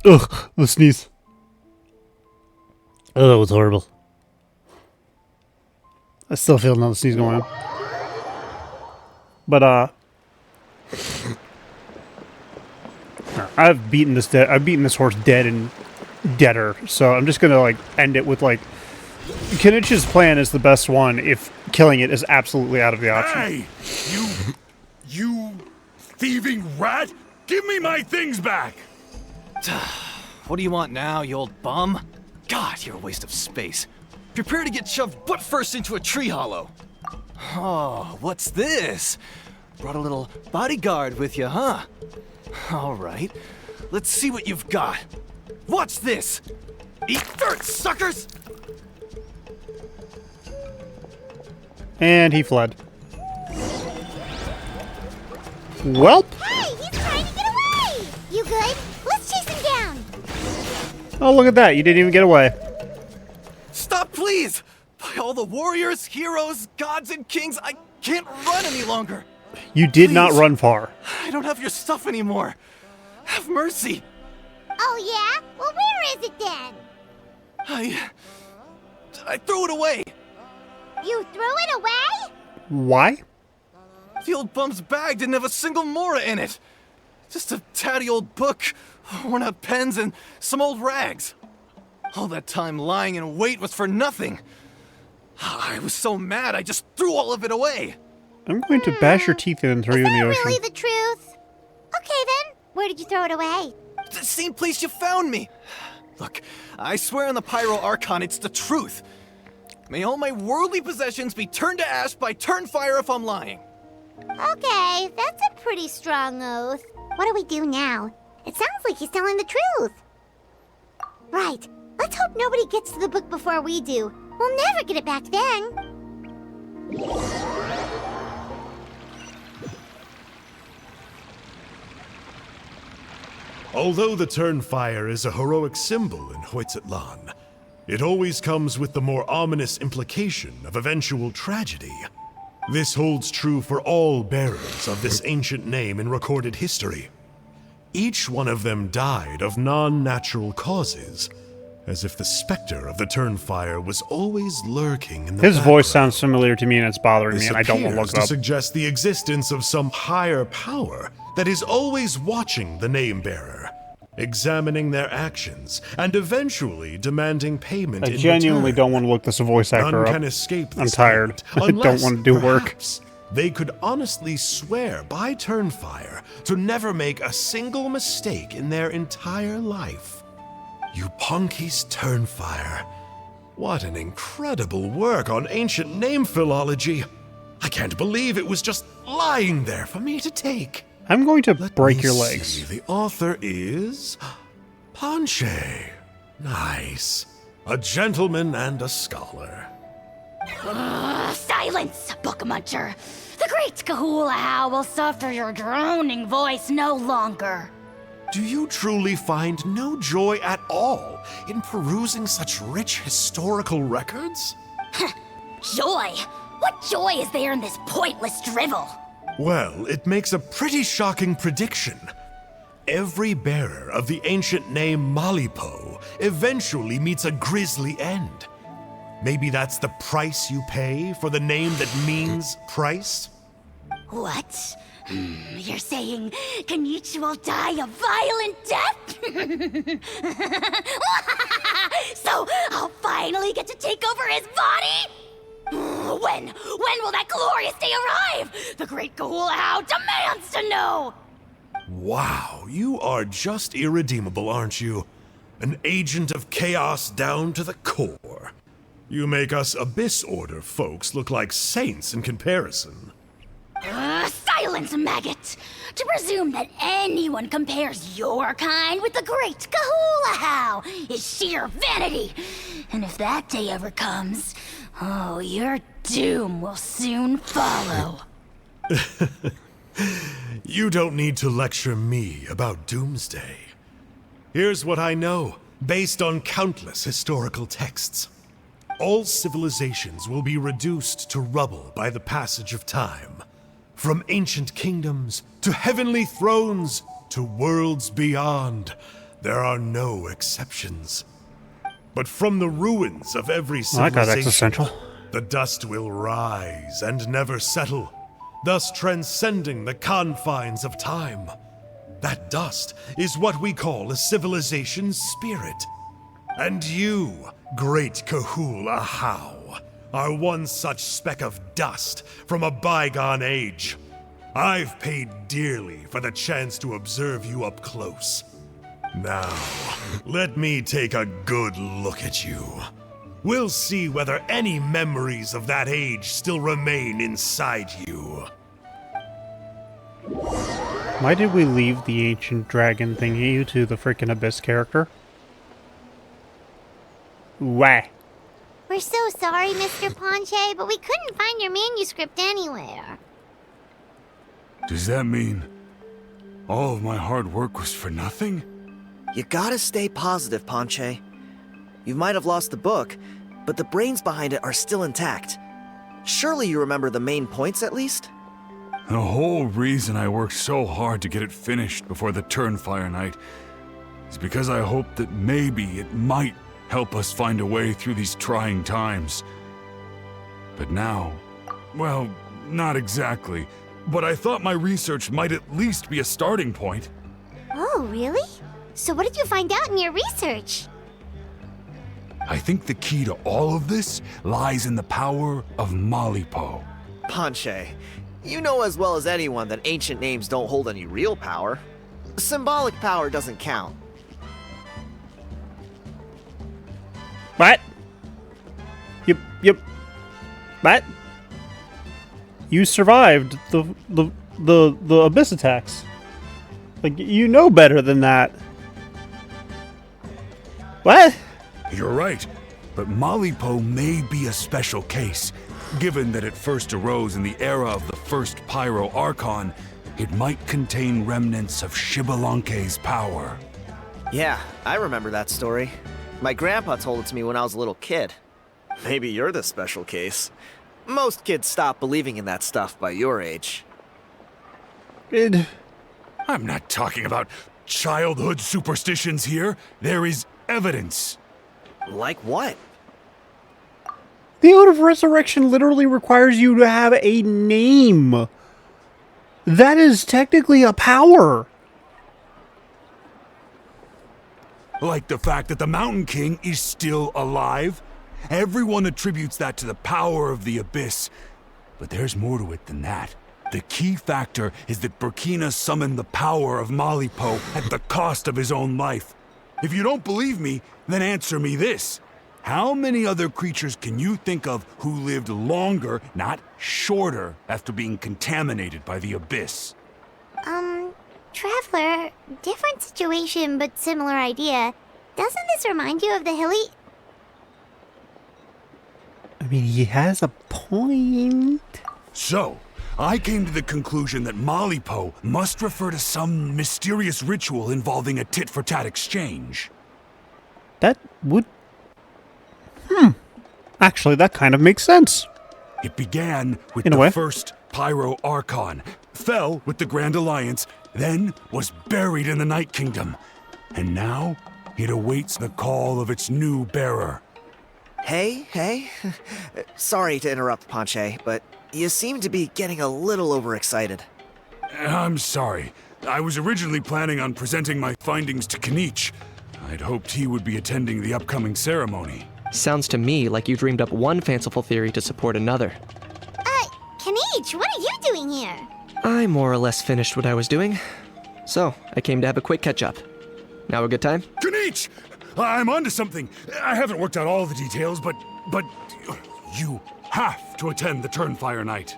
Ugh, the sneeze. Oh, that was horrible. I still feel another sneeze going on. But, I've beaten this horse dead and deader, so I'm just gonna, like, end it with, like, Kenich's plan is the best one if killing it is absolutely out of the option. Hey! You thieving rat! Give me my things back! What do you want now, you old bum? God, you're a waste of space. Prepare to get shoved butt first into a tree hollow. Oh, what's this? Brought a little bodyguard with you, huh? All right, let's see what you've got. What's this? Eat dirt, suckers! And he fled. Welp. Hey, he's trying to get away! You good? Let's chase him down! Oh, look at that. You didn't even get away. Stop, please! By all the warriors, heroes, gods, and kings, I can't run any longer. You did not Please. run far. I don't have your stuff anymore. Have mercy. Oh, yeah? Well, where is it then? I threw it away. You threw it away? Why? The old bum's bag didn't have a single mora in it. Just a tatty old book, worn out pens, and some old rags. All that time lying in wait was for nothing. I was so mad, I just threw all of it away. I'm going to bash your teeth in and throw you in the ocean. Really the truth? Okay, then. Where did you throw it away? The same place you found me. Look, I swear on the Pyro Archon, it's the truth. May all my worldly possessions be turned to ash by Turnfire if I'm lying. Okay, that's a pretty strong oath. What do we do now? It sounds like he's telling the truth. Right. Let's hope nobody gets to the book before we do. We'll never get it back then. Although the Turnfire is a heroic symbol in Hoytzatlan, it always comes with the more ominous implication of eventual tragedy. This holds true for all bearers of this ancient name in recorded history. Each one of them died of non-natural causes, as if the specter of the Turnfire was always lurking in the His voice background. sounds familiar to me and it's bothering me This and I don't want to appears look it up. suggest the existence of some higher power that is always watching the name bearer, examining their actions, and eventually demanding payment I in genuinely return. don't want to look this voice actor None up. can escape I'm this tired. fate, I don't unless, want to do work. perhaps, they could honestly swear by Turnfire to never make a single mistake in their entire life. You Punky's Turnfire. What an incredible work on ancient name philology. I can't believe it was just lying there for me to take. I'm going to Let break me your see. legs. The author is Ponche. Nice. A gentleman and a scholar. Silence, book muncher. The great Kahula will suffer your droning voice no longer. Do you truly find no joy at all in perusing such rich historical records? Joy? What joy is there in this pointless drivel? Well, it makes a pretty shocking prediction. Every bearer of the ancient name Malipo eventually meets a grisly end. Maybe that's the price you pay for the name that means price? What? You're saying Kenichi will die a violent death? So I'll finally get to take over his body? When will that glorious day arrive? The great Kahula demands to know! Wow, you are just irredeemable, aren't you? An agent of chaos down to the core. You make us Abyss Order folks look like saints in comparison. Silence, maggot! To presume that anyone compares your kind with the great Kahula is sheer vanity. And if that day ever comes, oh, your doom will soon follow. You don't need to lecture me about Doomsday. Here's what I know, based on countless historical texts. All civilizations will be reduced to rubble by the passage of time. From ancient kingdoms, to heavenly thrones, to worlds beyond, there are no exceptions. But from the ruins of every That got civilization, existential. the dust will rise and never settle, thus transcending the confines of time. That dust is what we call a civilization's spirit. And you, great Kahula How, are one such speck of dust from a bygone age. I've paid dearly for the chance to observe you up close. Now, let me take a good look at you. We'll see whether any memories of that age still remain inside you. Why did we leave the ancient dragon thingy to the freaking Abyss character? Why? We're so sorry, Mr. Ponche, but we couldn't find your manuscript anywhere. Does that mean all of my hard work was for nothing? You gotta stay positive, Ponche. You might have lost the book, but the brains behind it are still intact. Surely you remember the main points at least? The whole reason I worked so hard to get it finished before the Turnfire Night is because I hoped that maybe it might help us find a way through these trying times. But now, well, not exactly. But I thought my research might at least be a starting point. Oh, really? So what did you find out in your research? I think the key to all of this lies in the power of Malipo. Ponche, you know as well as anyone that ancient names don't hold any real power. Symbolic power doesn't count. What? Yep. What? You survived the Abyss attacks. Like, you know better than that. What? You're right, but Malipo may be a special case. Given that it first arose in the era of the first Pyro Archon, it might contain remnants of Shibalanke's power. Yeah, I remember that story. My grandpa told it to me when I was a little kid. Maybe you're the special case. Most kids stop believing in that stuff by your age. I'm not talking about childhood superstitions here. There is evidence. Like what? The Ode of Resurrection literally requires you to have a name. That is technically a power. Like the fact that the Mountain King is still alive? Everyone attributes that to the power of the Abyss. But there's more to it than that. The key factor is that Burkina summoned the power of Malipo at the cost of his own life. If you don't believe me, then answer me this. How many other creatures can you think of who lived longer, not shorter, after being contaminated by the Abyss? Traveler, different situation but similar idea. Doesn't this remind you of the hilly... I mean, he has a point. So, I came to the conclusion that Malipo must refer to some mysterious ritual involving a tit-for-tat exchange. That would... Actually, that kind of makes sense. It began with In a the way. first Pyro Archon, fell with the Grand Alliance, then was buried in the Night Kingdom. And now, it awaits the call of its new bearer. Hey. Sorry to interrupt, Ponche, but you seem to be getting a little overexcited. I'm sorry. I was originally planning on presenting my findings to Kinich. I'd hoped he would be attending the upcoming ceremony. Sounds to me like you dreamed up one fanciful theory to support another. Kinich, what are you doing here? I more or less finished what I was doing, so I came to have a quick catch-up. Now a good time? Kinich! I'm onto something. I haven't worked out all the details, but you have to attend the Turnfire Night.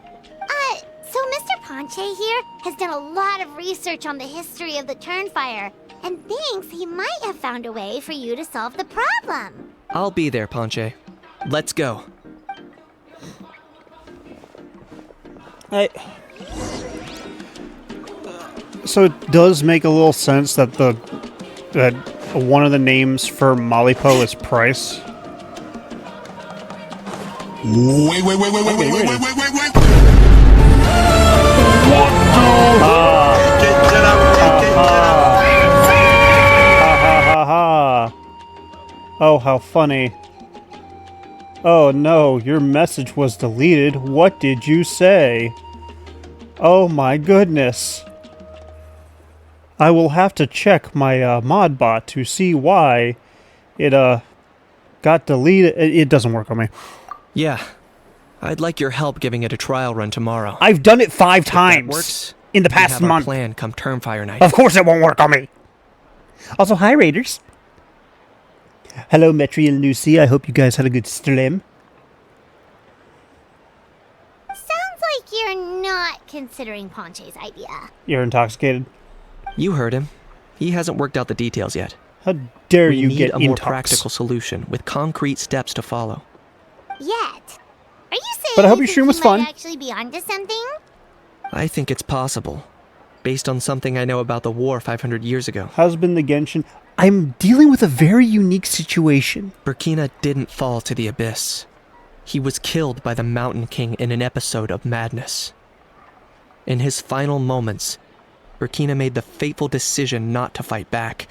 So Mr. Ponche here has done a lot of research on the history of the Turnfire, and thinks he might have found a way for you to solve the problem. I'll be there, Ponche. Let's go. So it does make a little sense that that one of the names for Malipo is Price. Wait. Oh, how funny. Oh no, your message was deleted. What did you say? Oh my goodness. I will have to check my mod bot to see why it got deleted. It doesn't work on me. Yeah. I'd like your help giving it a trial run tomorrow. I've done it 5 times If that works, in the we past have our month. plan come Turnfire Night. Of course it won't work on me. Also, hi Raiders. Hello Metri and Lucy. I hope you guys had a good stream. Sounds like you're not considering Ponche's idea. You're intoxicated. You heard him. He hasn't worked out the details yet. How dare We you need get a more intox. practical solution with concrete steps to follow. Yet. Are you saying But I hope you your think stream he was might fun. actually be onto something? I think it's possible, based on something I know about the war 500 years ago. How's been the Genshin? I'm dealing with a very unique situation. Burkina didn't fall to the abyss. He was killed by the Mountain King in an episode of madness. In his final moments, Burkina made the fateful decision not to fight back,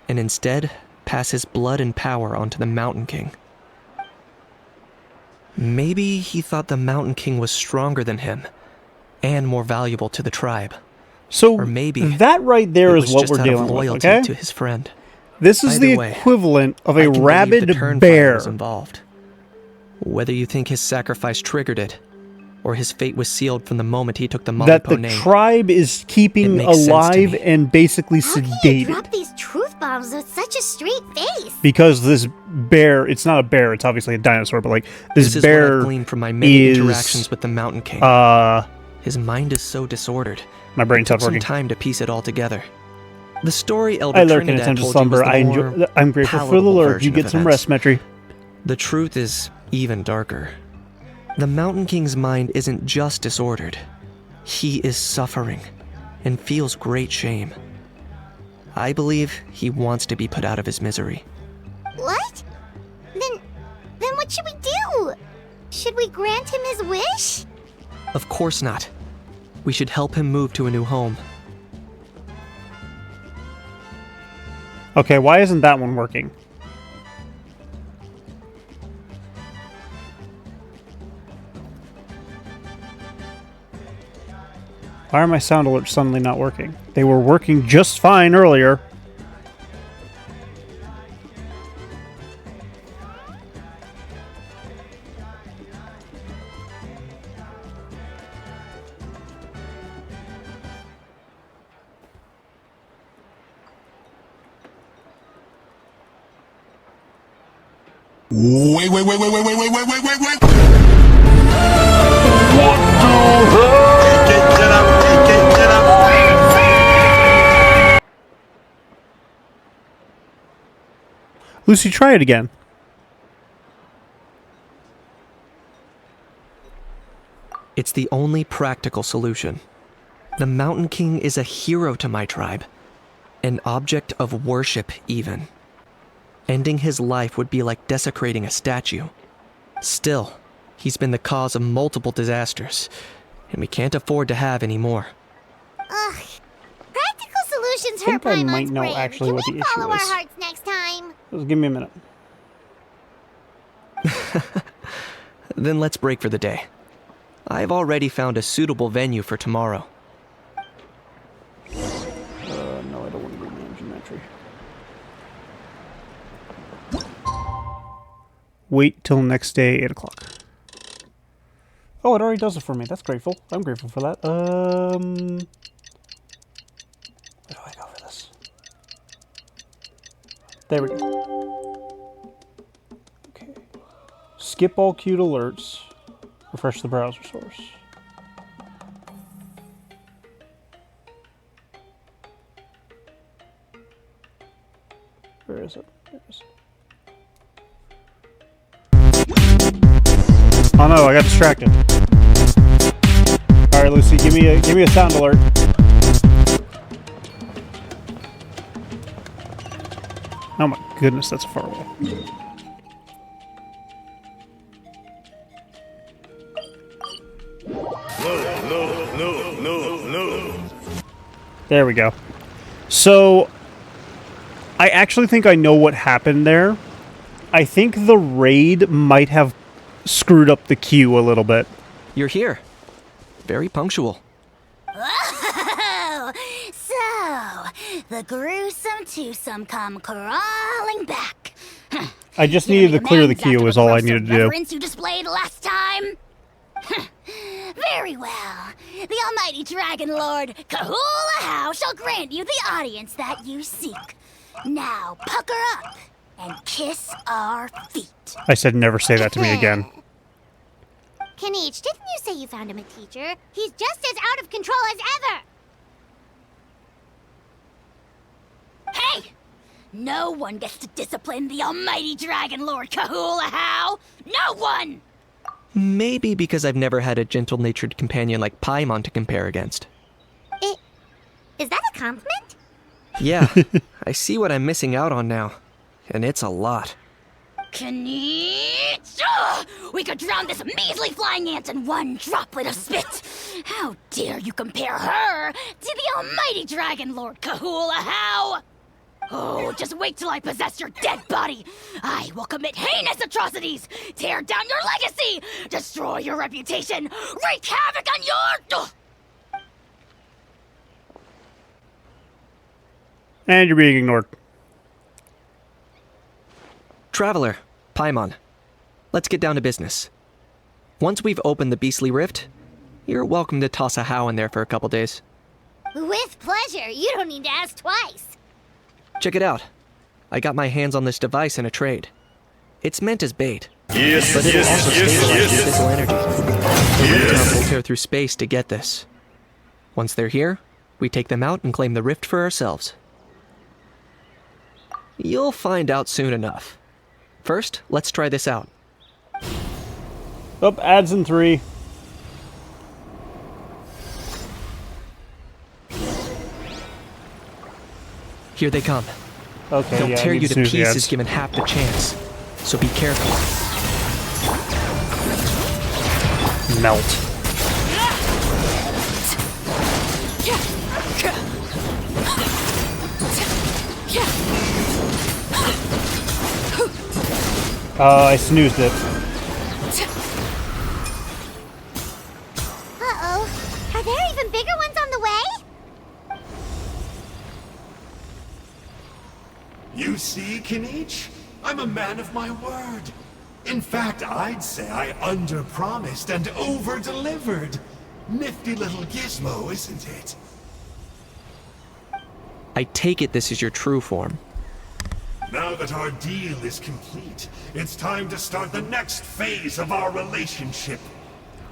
and instead pass his blood and power onto the Mountain King. Maybe he thought the Mountain King was stronger than him, and more valuable to the tribe. So Or maybe that right there it is was what just we're out of dealing with, loyalty okay? to his friend. This is Either the way, equivalent of I a can believe rabid the Turnfire bear. was involved. Whether you think his sacrifice triggered it, or his fate was sealed from the moment he took the That the Malipo name. tribe is keeping It makes sense to alive me. and basically How can you sedated. drop these truth bombs with such a straight face? Because this bear, it's not a bear, it's obviously a dinosaur, but like, this This is bear what I've gleaned from my many is, interactions with the Mountain King. His mind is so disordered. My brain It took stopped some working. time to piece it all together. The story Elder I lurk in Trinidad attempt to told you was slumber. the more I'm grateful for the palatable lurk. You version get of some events. rest, Metri. The truth is even darker. The Mountain King's mind isn't just disordered. He is suffering and feels great shame. I believe he wants to be put out of his misery. What? Then what should we do? Should we grant him his wish? Of course not. We should help him move to a new home. Okay, why isn't that one working? Why are my sound alerts suddenly not working? They were working just fine earlier. Wait. Lucy, try it again. It's the only practical solution. The Mountain King is a hero to my tribe. An object of worship, even. Ending his life would be like desecrating a statue. Still, he's been the cause of multiple disasters, and we can't afford to have any more. Ugh. Practical solutions I think hurt I Paimon's might know brain. actually Can what we the issue follow our is. hearts next time? Just give me a minute. Then let's break for the day. I've already found a suitable venue for tomorrow. No, I don't want to do managing entry. Wait till next day, 8 o'clock. Oh, it already does it for me. That's grateful. I'm grateful for that. Where do I go for this? There we go. Okay. Skip all queued alerts. Refresh the browser source. Where is it? Where is it? Oh no, I got distracted. Alright, Lucy, give me a sound alert. Oh my goodness, that's far away. No. There we go. So, I actually think I know what happened there. I think the raid might have screwed up the queue a little bit. You're here. Very punctual. Oh, so the gruesome twosome come crawling back. I just needed to clear the queue is all I needed to do. Reverence you displayed last time. Very well. The almighty Dragon Lord Kahula shall grant you the audience that you seek. Now pucker up and kiss our feet. I said never say that to me again. Kaniche, didn't you say you found him a teacher? He's just as out of control as ever! Hey! No one gets to discipline the almighty Dragon Lord Kahula. No one! Maybe because I've never had a gentle-natured companion like Paimon to compare against. Is that a compliment? Yeah, I see what I'm missing out on now. And it's a lot. Kaniche! We could drown this measly flying ant in one droplet of spit! How dare you compare her to the almighty Dragon Lord Kahula? Oh, just wait till I possess your dead body! I will commit heinous atrocities! Tear down your legacy! Destroy your reputation! Wreak havoc on your... And you're being ignored. Traveler, Paimon, let's get down to business. Once we've opened the beastly rift, you're welcome to toss a how in there for a couple days. With pleasure. You don't need to ask twice. Check it out. I got my hands on this device in a trade. It's meant as bait. But it'll also stabilize your physical energy. The rift hub will tear through space to get this. Once they're here, we take them out and claim the rift for ourselves. You'll find out soon enough. First, let's try this out. Oh, ads in 3. Here they come. Okay, They'll yeah, tear I need you to to snooze the pieces ads. given half the chance. So be careful. Melt. I snoozed it. Uh-oh. Are there even bigger ones on the way? You see, Kaniche? I'm a man of my word. In fact, I'd say I under-promised and over-delivered. Nifty little gizmo, isn't it? I take it this is your true form. Now that our deal is complete, it's time to start the next phase of our relationship.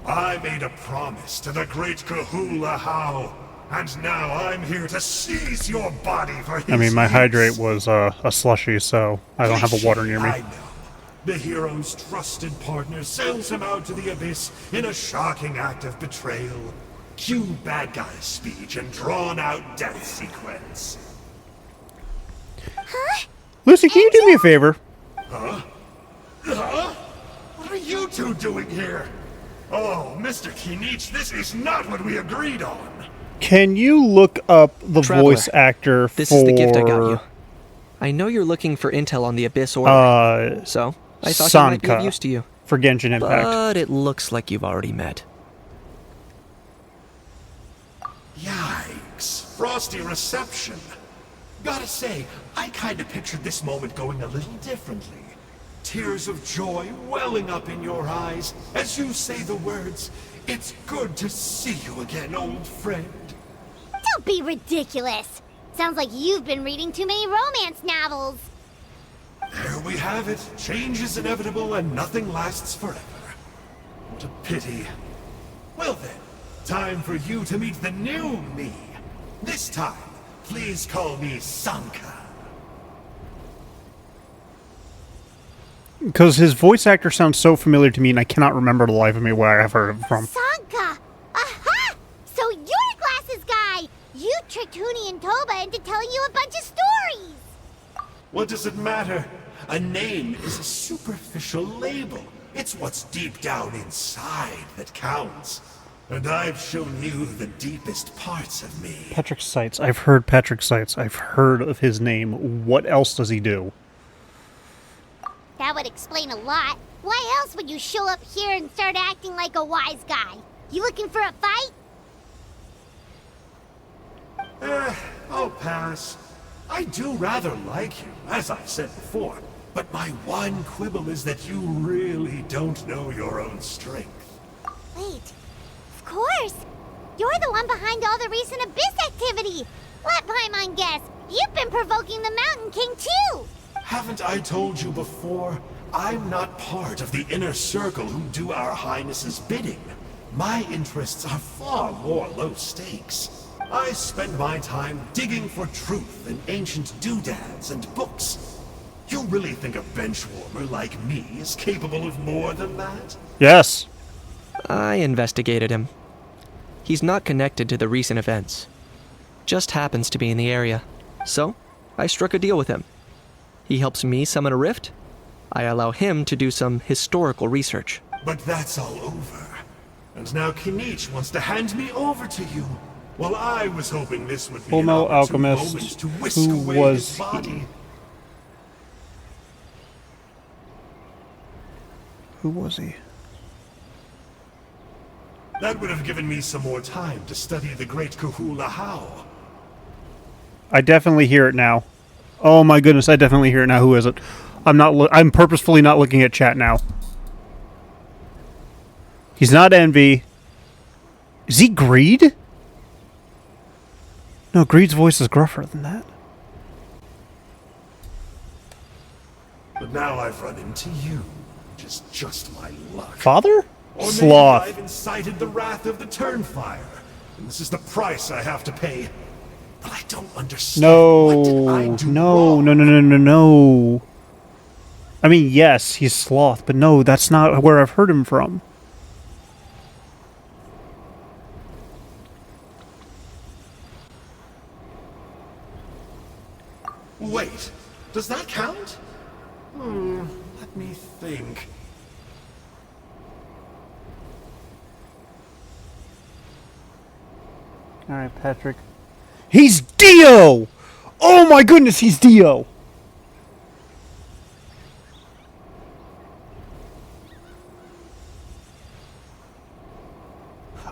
I made a promise to the great Kahula How, and now I'm here to seize your body for his I mean, my use. hydrate was a slushy, so I don't have a water near me. I know. The hero's trusted partner sells him out to the abyss in a shocking act of betrayal. Cue bad guy's speech and drawn-out death sequence. Huh? Lucy, can you do me a favor? Huh? Huh? What are you two doing here? Oh, Mr. Kinich, this is not what we agreed on. Can you look up the Traveler, voice actor for... This is the gift I got you. I know you're looking for intel on the Abyss Order, so I thought he might be of use to you. For Genshin Impact. But it looks like you've already met. Yikes. Frosty reception. Gotta say, I kinda pictured this moment going a little differently. Tears of joy welling up in your eyes as you say the words, "It's good to see you again, old friend." Don't be ridiculous. Sounds like you've been reading too many romance novels. There we have it. Change is inevitable and nothing lasts forever. What a pity. Well then, time for you to meet the new me. This time, please call me Sanka. Because his voice actor sounds so familiar to me, and I cannot remember the life of me where I've heard him from. Sanka! Aha! So you're Glasses Guy! You tricked Huni and Toba into telling you a bunch of stories! What does it matter? A name is a superficial label. It's what's deep down inside that counts. And I've shown you the deepest parts of me. Patrick Seitz. I've heard Patrick Seitz. I've heard of his name. What else does he do? That would explain a lot. Why else would you show up here and start acting like a wise guy? You looking for a fight? I'll pass. I do rather like you, as I've said before. But my one quibble is that you really don't know your own strength. Wait. Of course. You're the one behind all the recent Abyss activity. Let Paimon guess. You've been provoking the Mountain King too. Haven't I told you before? I'm not part of the inner circle who do our Highness's bidding. My interests are far more low stakes. I spend my time digging for truth in ancient doodads and books. You really think a benchwarmer like me is capable of more than that? Yes. I investigated him. He's not connected to the recent events. Just happens to be in the area. So, I struck a deal with him. He helps me summon a rift. I allow him to do some historical research. But that's all over. And now Kinich wants to hand me over to you. Well, I was hoping this would be an Fullmetal opportune Alchemist. moment to whisk Who away was his body. he? Who was he? That would have given me some more time to study the great Kahula How. I definitely hear it now. Oh my goodness, I definitely hear it now. Who is it? I'm purposefully not looking at chat now. He's not Envy. Is he Greed? No, Greed's voice is gruffer than that. But now I've run into you, which is just my luck. Father? Or maybe Sloth. I've incited the wrath of the Turnfire, and this is the price I have to pay. But I don't understand. What did I do wrong? No. I mean, yes, he's Sloth, but no, that's not where I've heard him from. Wait, does that count? Let me think. Alright, Patrick. He's Dio! Oh my goodness, he's Dio!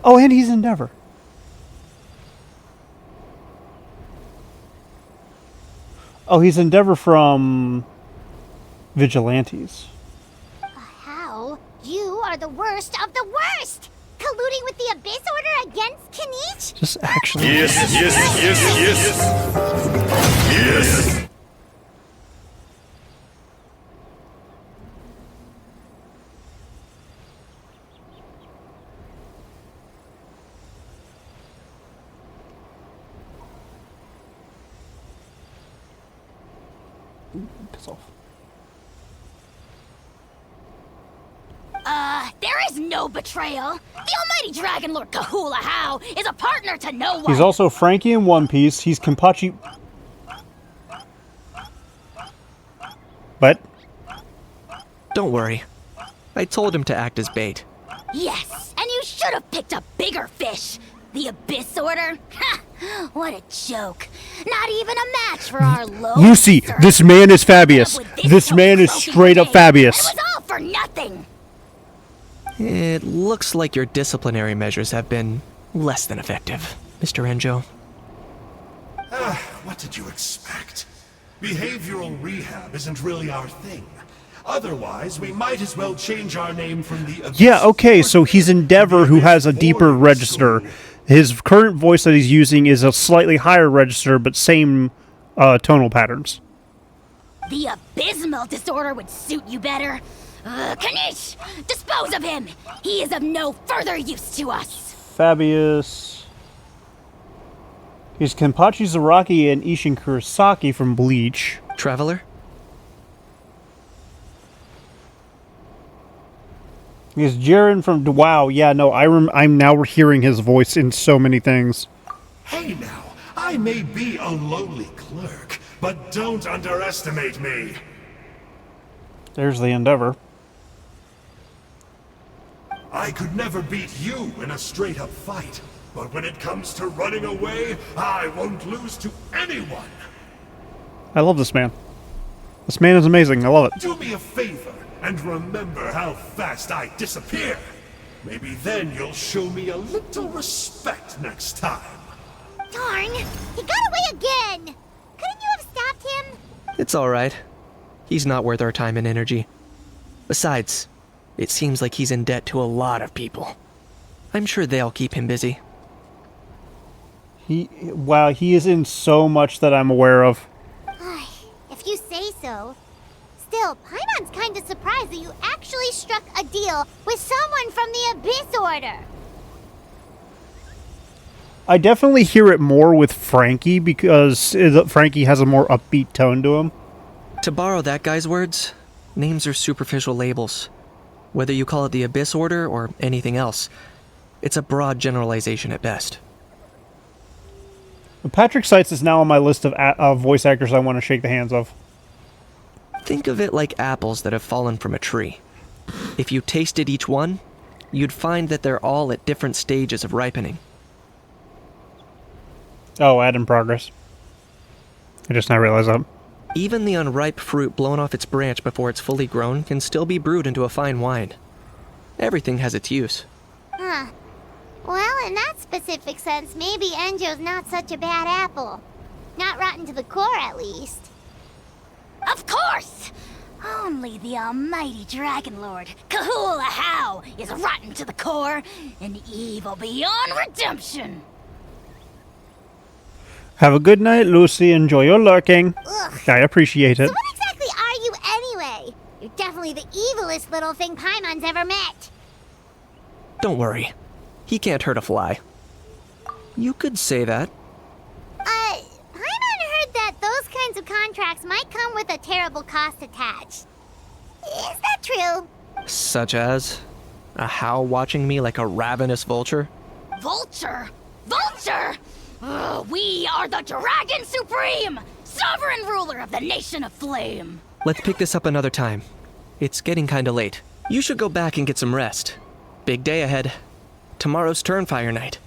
Oh, and he's Endeavor. Oh, he's Endeavor from Vigilantes. How? You are the worst of the worst! Colluding with the Abyss Order against Kinich? Just actually. Yes. Piss off. There is no betrayal. The almighty Dragon Lord Kahula How is a partner to no one. He's also Frankie in One Piece. He's Kenpachi. But Don't worry. I told him to act as bait. Yes, and you should have picked a bigger fish. The Abyss Order? Ha! What a joke. Not even a match for our low. Lucy, this man is Fabius. This man is straight up Fabius. It was all for nothing. It looks like your disciplinary measures have been less than effective, Mr. Enjo. What did you expect? Behavioral rehab isn't really our thing. Otherwise, we might as well change our name from the... Yeah, okay, so he's Endeavor, who has a deeper register. His current voice that he's using is a slightly higher register, but same tonal patterns. The abysmal disorder would suit you better. Kanish! Dispose of him! He is of no further use to us! Fabius. He's Kenpachi Zaraki and Ishin Kurosaki from Bleach. Traveler? He's Jiren from... Wow, yeah, no, I'm now hearing his voice in so many things. Hey now, I may be a lowly clerk, but don't underestimate me. There's the Endeavor. I could never beat you in a straight-up fight, but when it comes to running away, I won't lose to anyone. I love this man. This man is amazing. I love it. Do me a favor and remember how fast I disappear. Maybe then you'll show me a little respect next time. Darn! He got away again! Couldn't you have stopped him? It's alright. He's not worth our time and energy. Besides, it seems like he's in debt to a lot of people. I'm sure they'll keep him busy. Wow, he is in so much that I'm aware of. If you say so. Still, Paimon's kind of surprised that you actually struck a deal with someone from the Abyss Order. I definitely hear it more with Frankie because Frankie has a more upbeat tone to him. To borrow that guy's words, names are superficial labels. Whether you call it the Abyss Order or anything else, it's a broad generalization at best. Patrick Seitz is now on my list of voice actors I want to shake the hands of. Think of it like apples that have fallen from a tree. If you tasted each one, you'd find that they're all at different stages of ripening. Oh, ad in progress. I just now realized that. Even the unripe fruit blown off its branch before it's fully grown can still be brewed into a fine wine. Everything has its use. Huh. Well, in that specific sense, maybe Enjo's not such a bad apple. Not rotten to the core, at least. Of course! Only the almighty Dragon Lord, Kahula How, is rotten to the core and evil beyond redemption. Have a good night, Lucy. Enjoy your lurking. Ugh. I appreciate it. So what exactly are you anyway? You're definitely the evilest little thing Paimon's ever met. Don't worry. He can't hurt a fly. You could say that. Paimon heard that those kinds of contracts might come with a terrible cost attached. Is that true? Such as a How watching me like a ravenous vulture? Vulture? Vulture? We are the Dragon Supreme, sovereign ruler of the Nation of Flame. Let's pick this up another time. It's getting kinda late. You should go back and get some rest. Big day ahead. Tomorrow's Turnfire Night.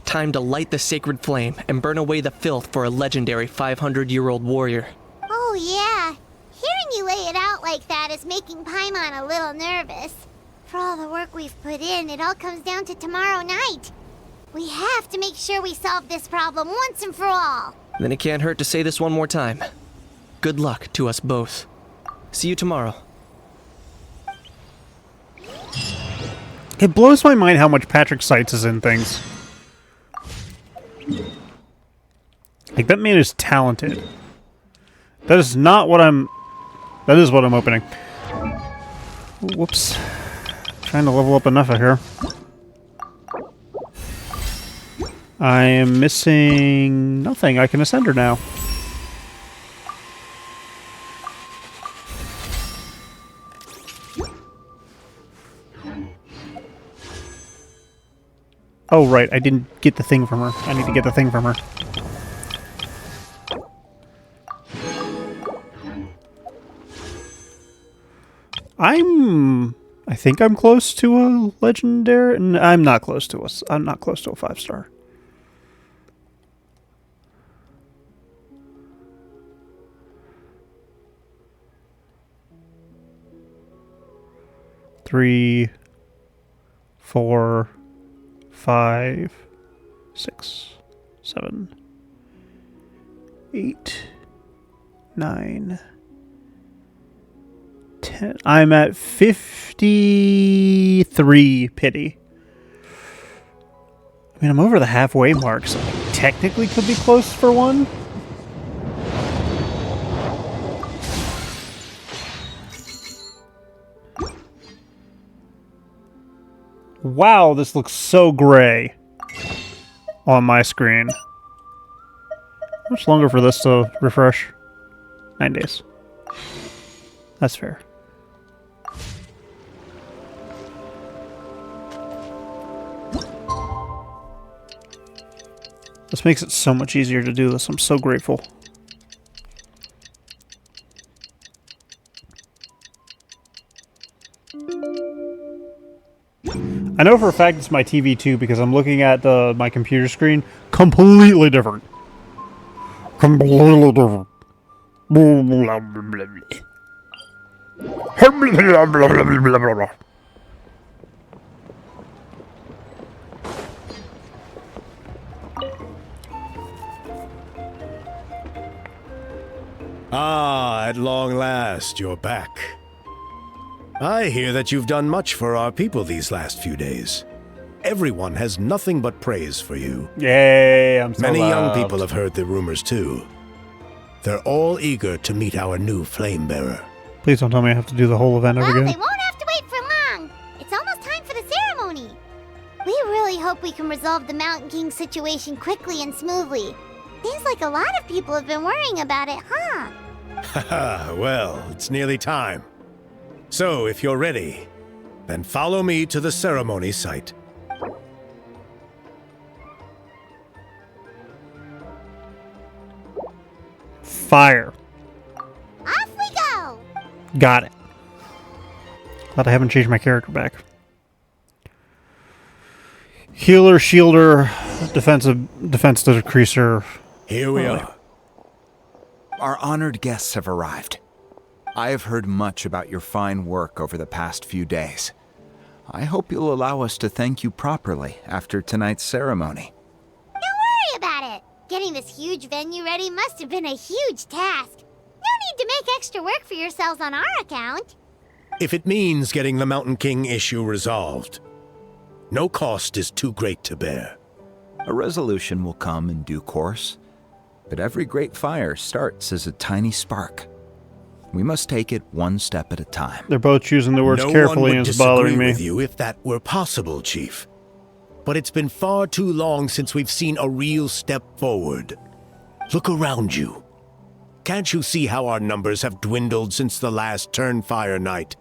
Time to light the sacred flame and burn away the filth for a legendary 500-year-old warrior. Oh yeah. Hearing you lay it out like that is making Paimon a little nervous. For all the work we've put in, it all comes down to tomorrow night. We have to make sure we solve this problem once and for all. Then it can't hurt to say this one more time. Good luck to us both. See you tomorrow. It blows my mind how much Patrick Seitz is in things. Like, that man is talented. That is not what I'm... That is what I'm opening. Whoops. Trying to level up enough out here. I am missing nothing. I can ascend her now. Oh, right. I didn't get the thing from her. I need to get the thing from her. I think I'm close to a legendary. I'm not close to I'm not close to a 5-star. Three, 4, 5, 6, 7, 8, 9, 10. I'm at 53 pity. I mean, I'm over the halfway mark, so I technically could be close for one. Wow, this looks so gray on my screen. How much longer for this to refresh? 9 days. That's fair. This makes it so much easier to do this. I'm so grateful. I know for a fact it's my TV too because I'm looking at my computer screen. Completely different. Completely different. Ah, at long last, you're back. I hear that you've done much for our people these last few days. Everyone has nothing but praise for you. Yay, I'm so Many young loved. people have heard the rumors too. They're all eager to meet our new flame bearer. Please don't tell me I have to do the whole event over Well, again. they won't have to wait for long. It's almost time for the ceremony. We really hope we can resolve the Mountain King situation quickly and smoothly. Seems like a lot of people have been worrying about it, huh? Haha, well, it's nearly time. So, if you're ready, then follow me to the ceremony site. Fire. Off we go! Got it. Glad I haven't changed my character back. Healer, shielder, defense decreaser. Here we are. Our honored guests have arrived. I have heard much about your fine work over the past few days. I hope you'll allow us to thank you properly after tonight's ceremony. Don't worry about it. Getting this huge venue ready must have been a huge task. No need to make extra work for yourselves on our account. If it means getting the Mountain King issue resolved, no cost is too great to bear. A resolution will come in due course, but every great fire starts as a tiny spark. We must take it one step at a time. They're both choosing the words carefully and it's bothering me. With you if that were possible, Chief. But it's been far too long since we've seen a real step forward. Look around you. Can't you see how our numbers have dwindled since the last Turnfire night?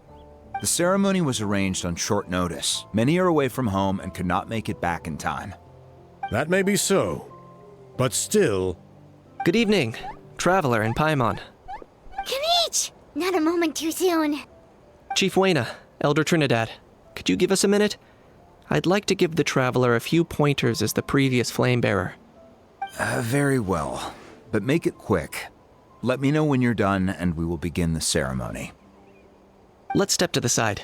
The ceremony was arranged on short notice. Many are away from home and could not make it back in time. That may be so, but still... Good evening, Traveler and Paimon. Kanich! Not a moment too soon. Chief Wayna, Elder Trinidad, could you give us a minute? I'd like to give the Traveler a few pointers as the previous Flamebearer. Very well, but make it quick. Let me know when you're done and we will begin the ceremony. Let's step to the side.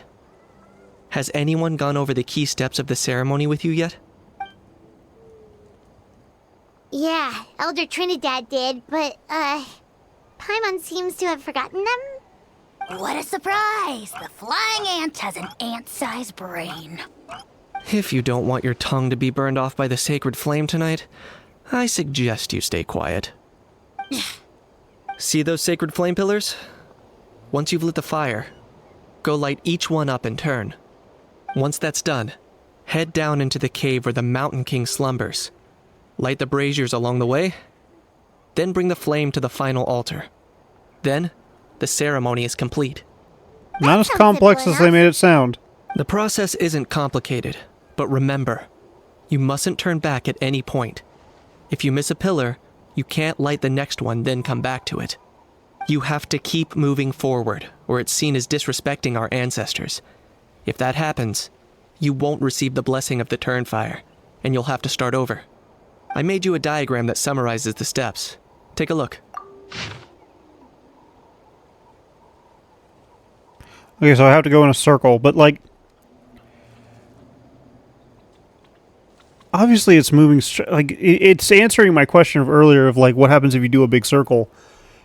Has anyone gone over the key steps of the ceremony with you yet? Yeah, Elder Trinidad did, but, Paimon seems to have forgotten them? What a surprise! The flying ant has an ant-sized brain. If you don't want your tongue to be burned off by the sacred flame tonight, I suggest you stay quiet. See those sacred flame pillars? Once you've lit the fire, go light each one up in turn. Once that's done, head down into the cave where the Mountain King slumbers. Light the braziers along the way, then bring the flame to the final altar. Then, the ceremony is complete. Not as complex as they made it sound. The process isn't complicated, but remember, You mustn't turn back at any point. If you miss a pillar, you can't light the next one, then come back to it. You have to keep moving forward, or it's seen as disrespecting our ancestors. If that happens, you won't receive the blessing of the Turnfire, and you'll have to start over. I made you a diagram that summarizes the steps. Take a look. Okay, so I have to go in a circle, but like... Obviously it's moving... it's answering my question of earlier of like, what happens if you do a big circle?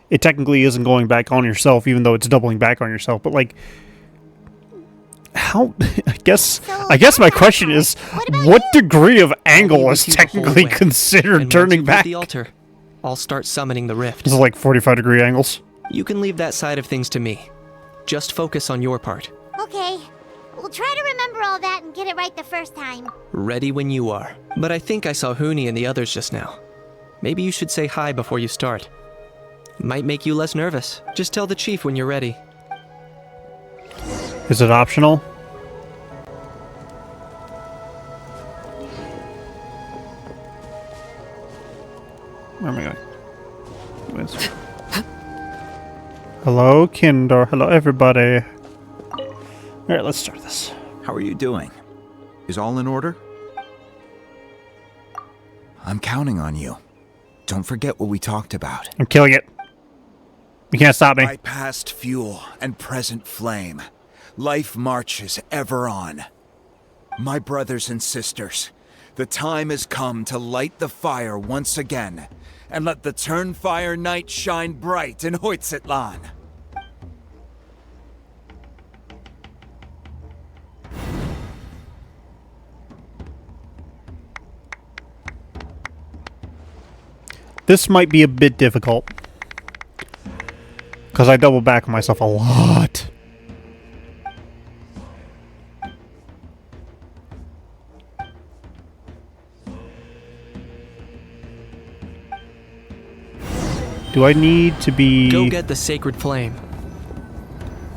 It technically isn't going back on yourself, even though it's doubling back on yourself, but like... How... I guess my question is, what degree of angle is technically considered turning back? The altar, I'll start summoning the rift. This is like 45-degree angles. You can leave that side of things to me. Just focus on your part. Okay. We'll try to remember all that and get it right the first time. Ready when you are. But I think I saw Huni and the others just now. Maybe you should say hi before you start. Might make you less nervous. Just tell the chief when you're ready. Is it optional? Where am I going? Hello, Kindor. Hello, everybody. Alright, let's start this. How are you doing? Is all in order? I'm counting on you. Don't forget what we talked about. I'm killing it. You can't stop me. My past fuel and present flame. Life marches ever on. My brothers and sisters, the time has come to light the fire once again, and let the Turnfire night shine bright in Hoytzitlan. This might be a bit difficult. Because I double back on myself a lot. Do I need to be... Go get the sacred flame.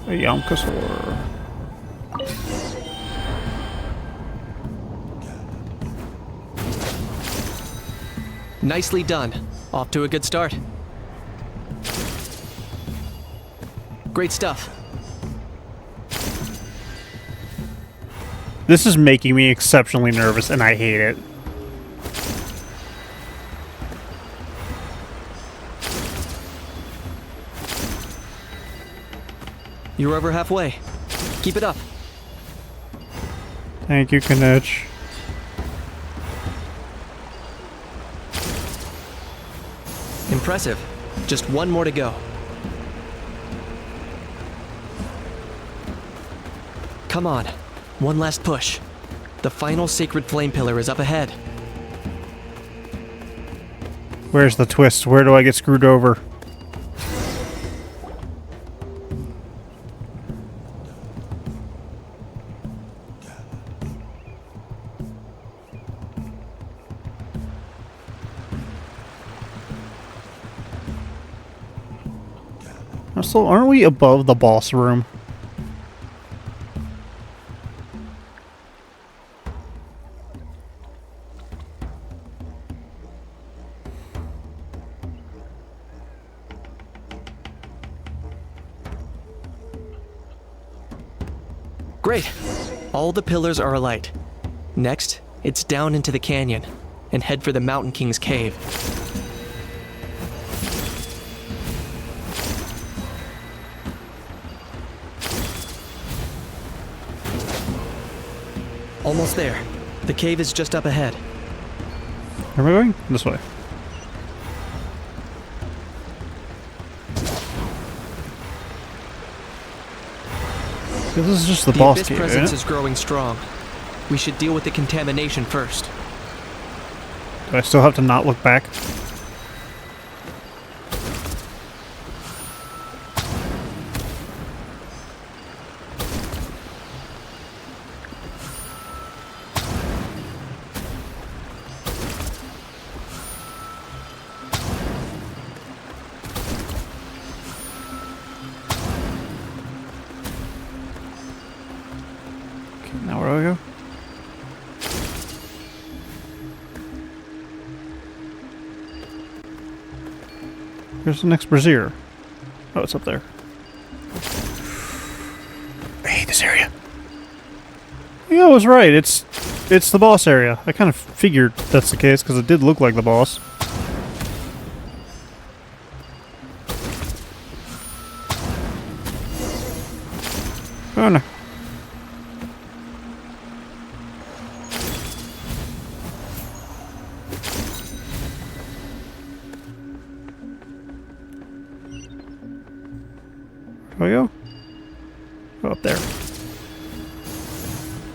A Yamkasor. Nicely done. Off to a good start. Great stuff. This is making me exceptionally nervous, and I hate it. You're over halfway. Keep it up. Thank you, Kanech. Impressive. Just one more to go. Come on. One last push. The final sacred flame pillar is up ahead. Where's the twist? Where do I get screwed over? So aren't we above the boss room? Great. All the pillars are alight. Next, it's down into the canyon and head for the Mountain King's cave. Almost there. The cave is just up ahead. Where am I going? This way. This is just the boss Abyss cave, presence isn't is growing strong. We should deal with the contamination first. it? Do I still have to not look back? Now where do I go? Here's the next brazier. Oh, it's up there. I hate this area. Yeah, I was right. It's the boss area. I kind of figured that's the case because it did look like the boss. Oh no. Where do I go? Go up there.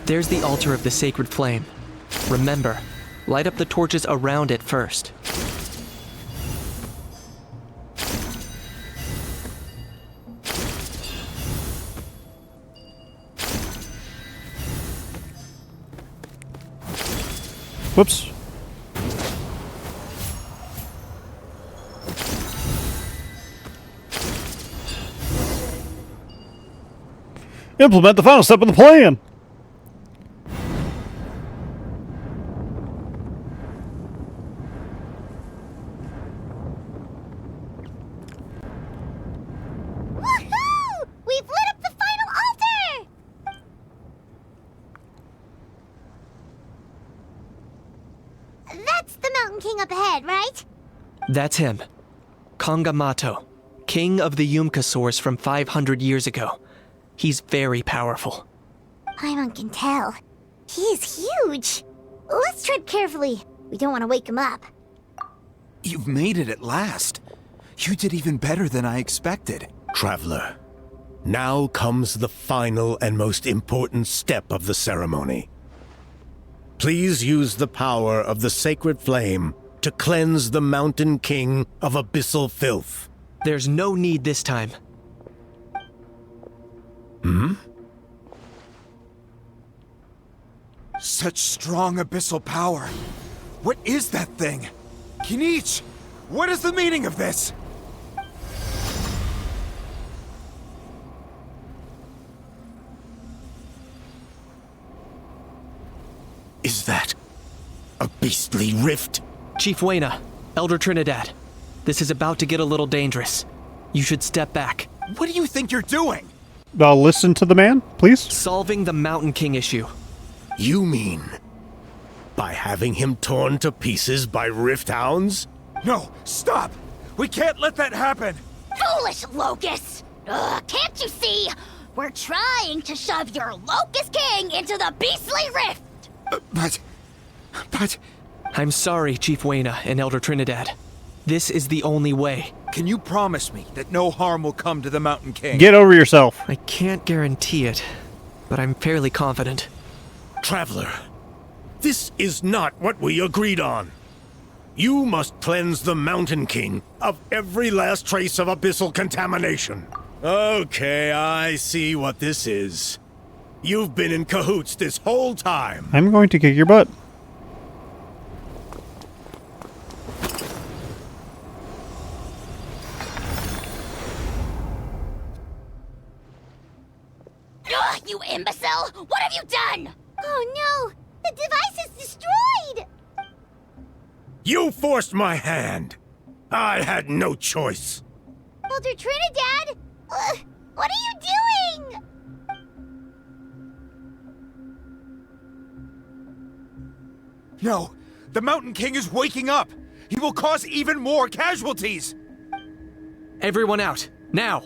There's the altar of the sacred flame. Remember, light up the torches around it first. Whoops. Implement the final step of the plan! Woohoo! We've lit up the final altar! That's the Mountain King up ahead, right? That's him. Kangamato, king of the Yumkasaurs from 500 years ago. He's very powerful. Paimon can tell. He is huge. Let's tread carefully. We don't want to wake him up. You've made it at last. You did even better than I expected. Traveler, now comes the final and most important step of the ceremony. Please use the power of the sacred flame to cleanse the Mountain King of abyssal filth. There's no need this time. Hmm? Such strong abyssal power. What is that thing? Kinich, what is the meaning of this? Is that a beastly rift? Chief Wayna, Elder Trinidad, this is about to get a little dangerous. You should step back. What do you think you're doing? I'll listen to the man, please. Solving the Mountain King issue. You mean by having him torn to pieces by rift hounds? No, stop! We can't let that happen! Foolish Locust! Ugh, can't you see? We're trying to shove your Locust King into the beastly rift! But... I'm sorry, Chief Wayna and Elder Trinidad. This is the only way. Can you promise me that no harm will come to the Mountain King? Get over yourself. I can't guarantee it, but I'm fairly confident. Traveler, this is not what we agreed on. You must cleanse the Mountain King of every last trace of abyssal contamination. Okay, I see what this is. You've been in cahoots this whole time. I'm going to kick your butt. Ugh, you imbecile! What have you done? Oh no! The device is destroyed! You forced my hand. I had no choice. Elder Trinidad! What are you doing? No, the Mountain King is waking up! He will cause even more casualties! Everyone out, now!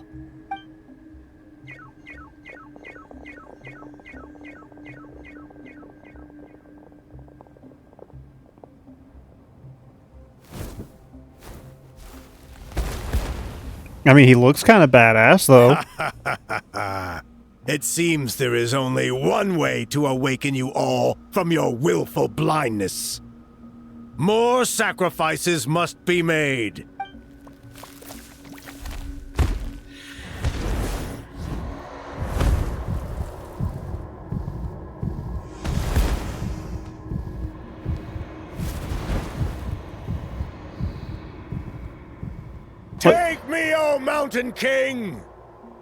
I mean, he looks kind of badass, though. It seems there is only one way to awaken you all from your willful blindness. More sacrifices must be made. Take me, O Mountain King!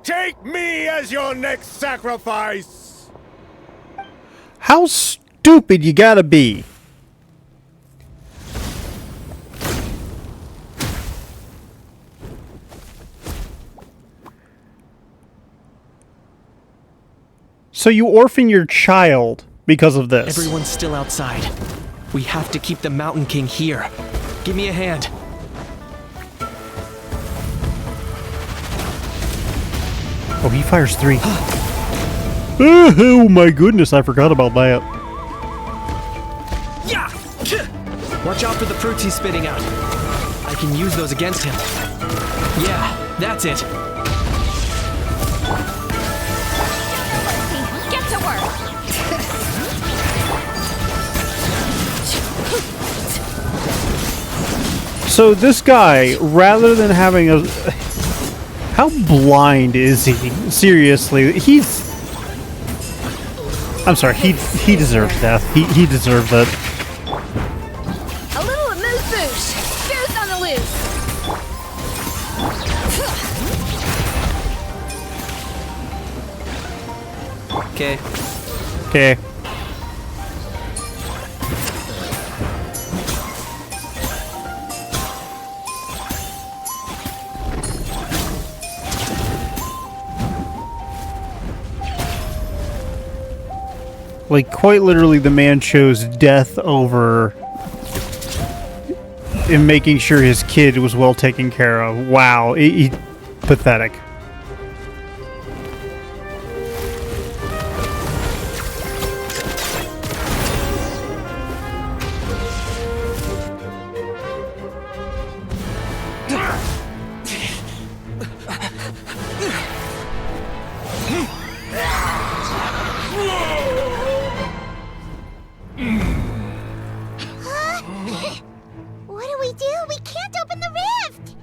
Take me as your next sacrifice! How stupid you gotta be? So you orphan your child because of this. Everyone's still outside. We have to keep the Mountain King here. Give me a hand. Oh, he fires 3. Oh my goodness, I forgot about that. Yeah! Watch out for the fruits he's spitting out. I can use those against him. Yeah, that's it. Get to work! So this guy, rather than having a... How blind is he? Seriously, he's... I'm sorry, he deserves death. He deserves it. A little amuse-bouche! Goose on the loose! Okay. Okay. Like, quite literally, the man chose death over in making sure his kid was well taken care of. Wow, pathetic. What do we do? We can't open the rift!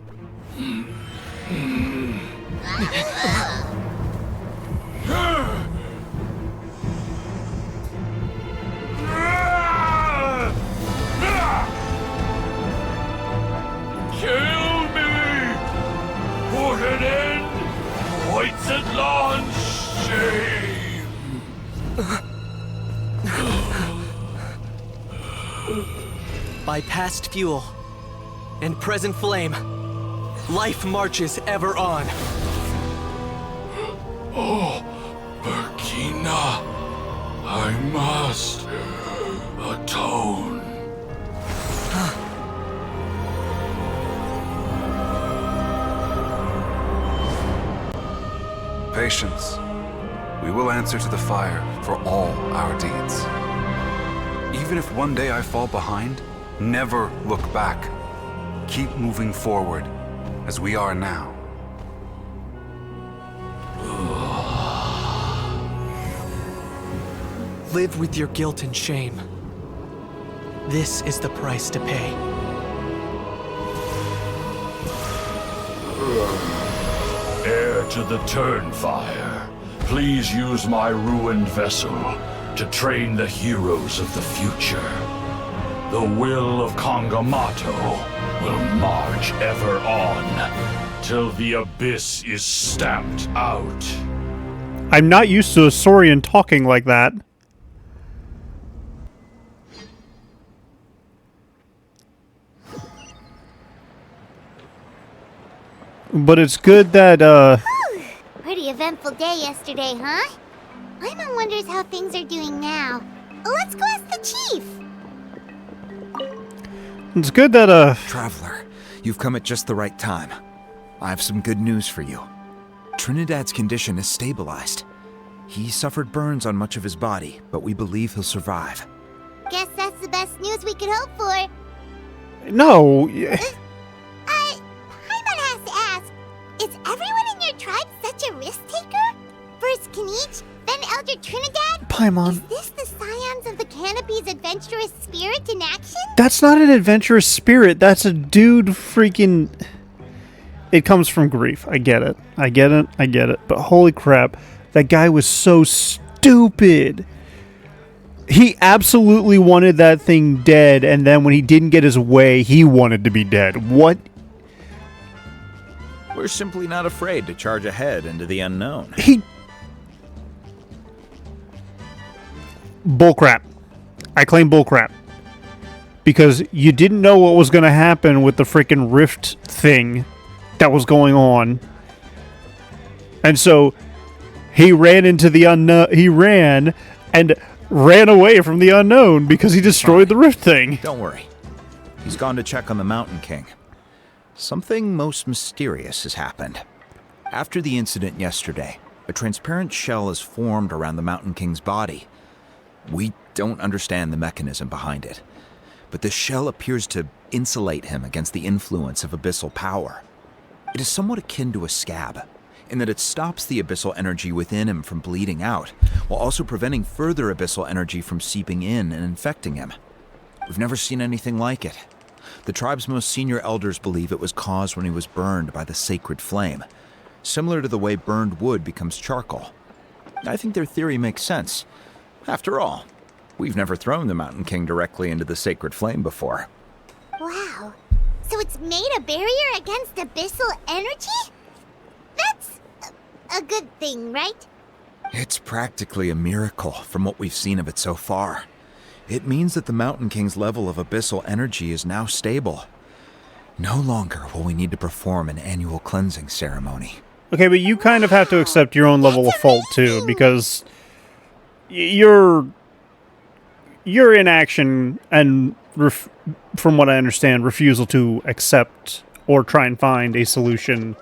Kill me! Put an end to White's shame! By past fuel and present flame, life marches ever on. Oh, Burkina, I must atone. Patience. We will answer to the fire for all our deeds. Even if one day I fall behind, never look back. Keep moving forward, as we are now. Live with your guilt and shame. This is the price to pay. Heir to the Turnfire, please use my ruined vessel to train the heroes of the future. The will of Kangamato will march ever on, till the abyss is stamped out. I'm not used to a Saurian talking like that. But it's good that, Whew. Pretty eventful day yesterday, huh? Paimon wonders how things are doing now. Let's go ask the chief! It's good that, Traveler, you've come at just the right time. I have some good news for you. Trinidad's condition is stabilized. He suffered burns on much of his body, but we believe he'll survive. Guess that's the best news we could hope for. No. Paimon has to ask, is everyone in your tribe such a risk-taker? First Kinich, then Elder Trinidad? Paimon. Is this the scions of the Canopy's adventurous spirit in action? That's not an adventurous spirit. That's a dude freaking... It comes from grief. I get it. I get it. But holy crap, that guy was so stupid. He absolutely wanted that thing dead, and then when he didn't get his way, he wanted to be dead. What? We're simply not afraid to charge ahead into the unknown. Bullcrap. I claim bullcrap. Because you didn't know what was going to happen with the freaking rift thing that was going on. And so, He ran into the unknown. He ran and ran away from the unknown because he destroyed the rift thing. Don't worry. He's gone to check on the Mountain King. Something most mysterious has happened. After the incident yesterday, a transparent shell has formed around the Mountain King's body. We don't understand the mechanism behind it, but this shell appears to insulate him against the influence of abyssal power. It is somewhat akin to a scab, in that it stops the abyssal energy within him from bleeding out, while also preventing further abyssal energy from seeping in and infecting him. We've never seen anything like it. The tribe's most senior elders believe it was caused when he was burned by the sacred flame, similar to the way burned wood becomes charcoal. I think their theory makes sense. After all, we've never thrown the Mountain King directly into the sacred flame before. Wow. So it's made a barrier against abyssal energy? That's a good thing, right? It's practically a miracle from what we've seen of it so far. It means that the Mountain King's level of abyssal energy is now stable. No longer will we need to perform an annual cleansing ceremony. Okay, but you kind of have to accept your own level of fault too, because your inaction and, from what I understand, refusal to accept or try and find a solution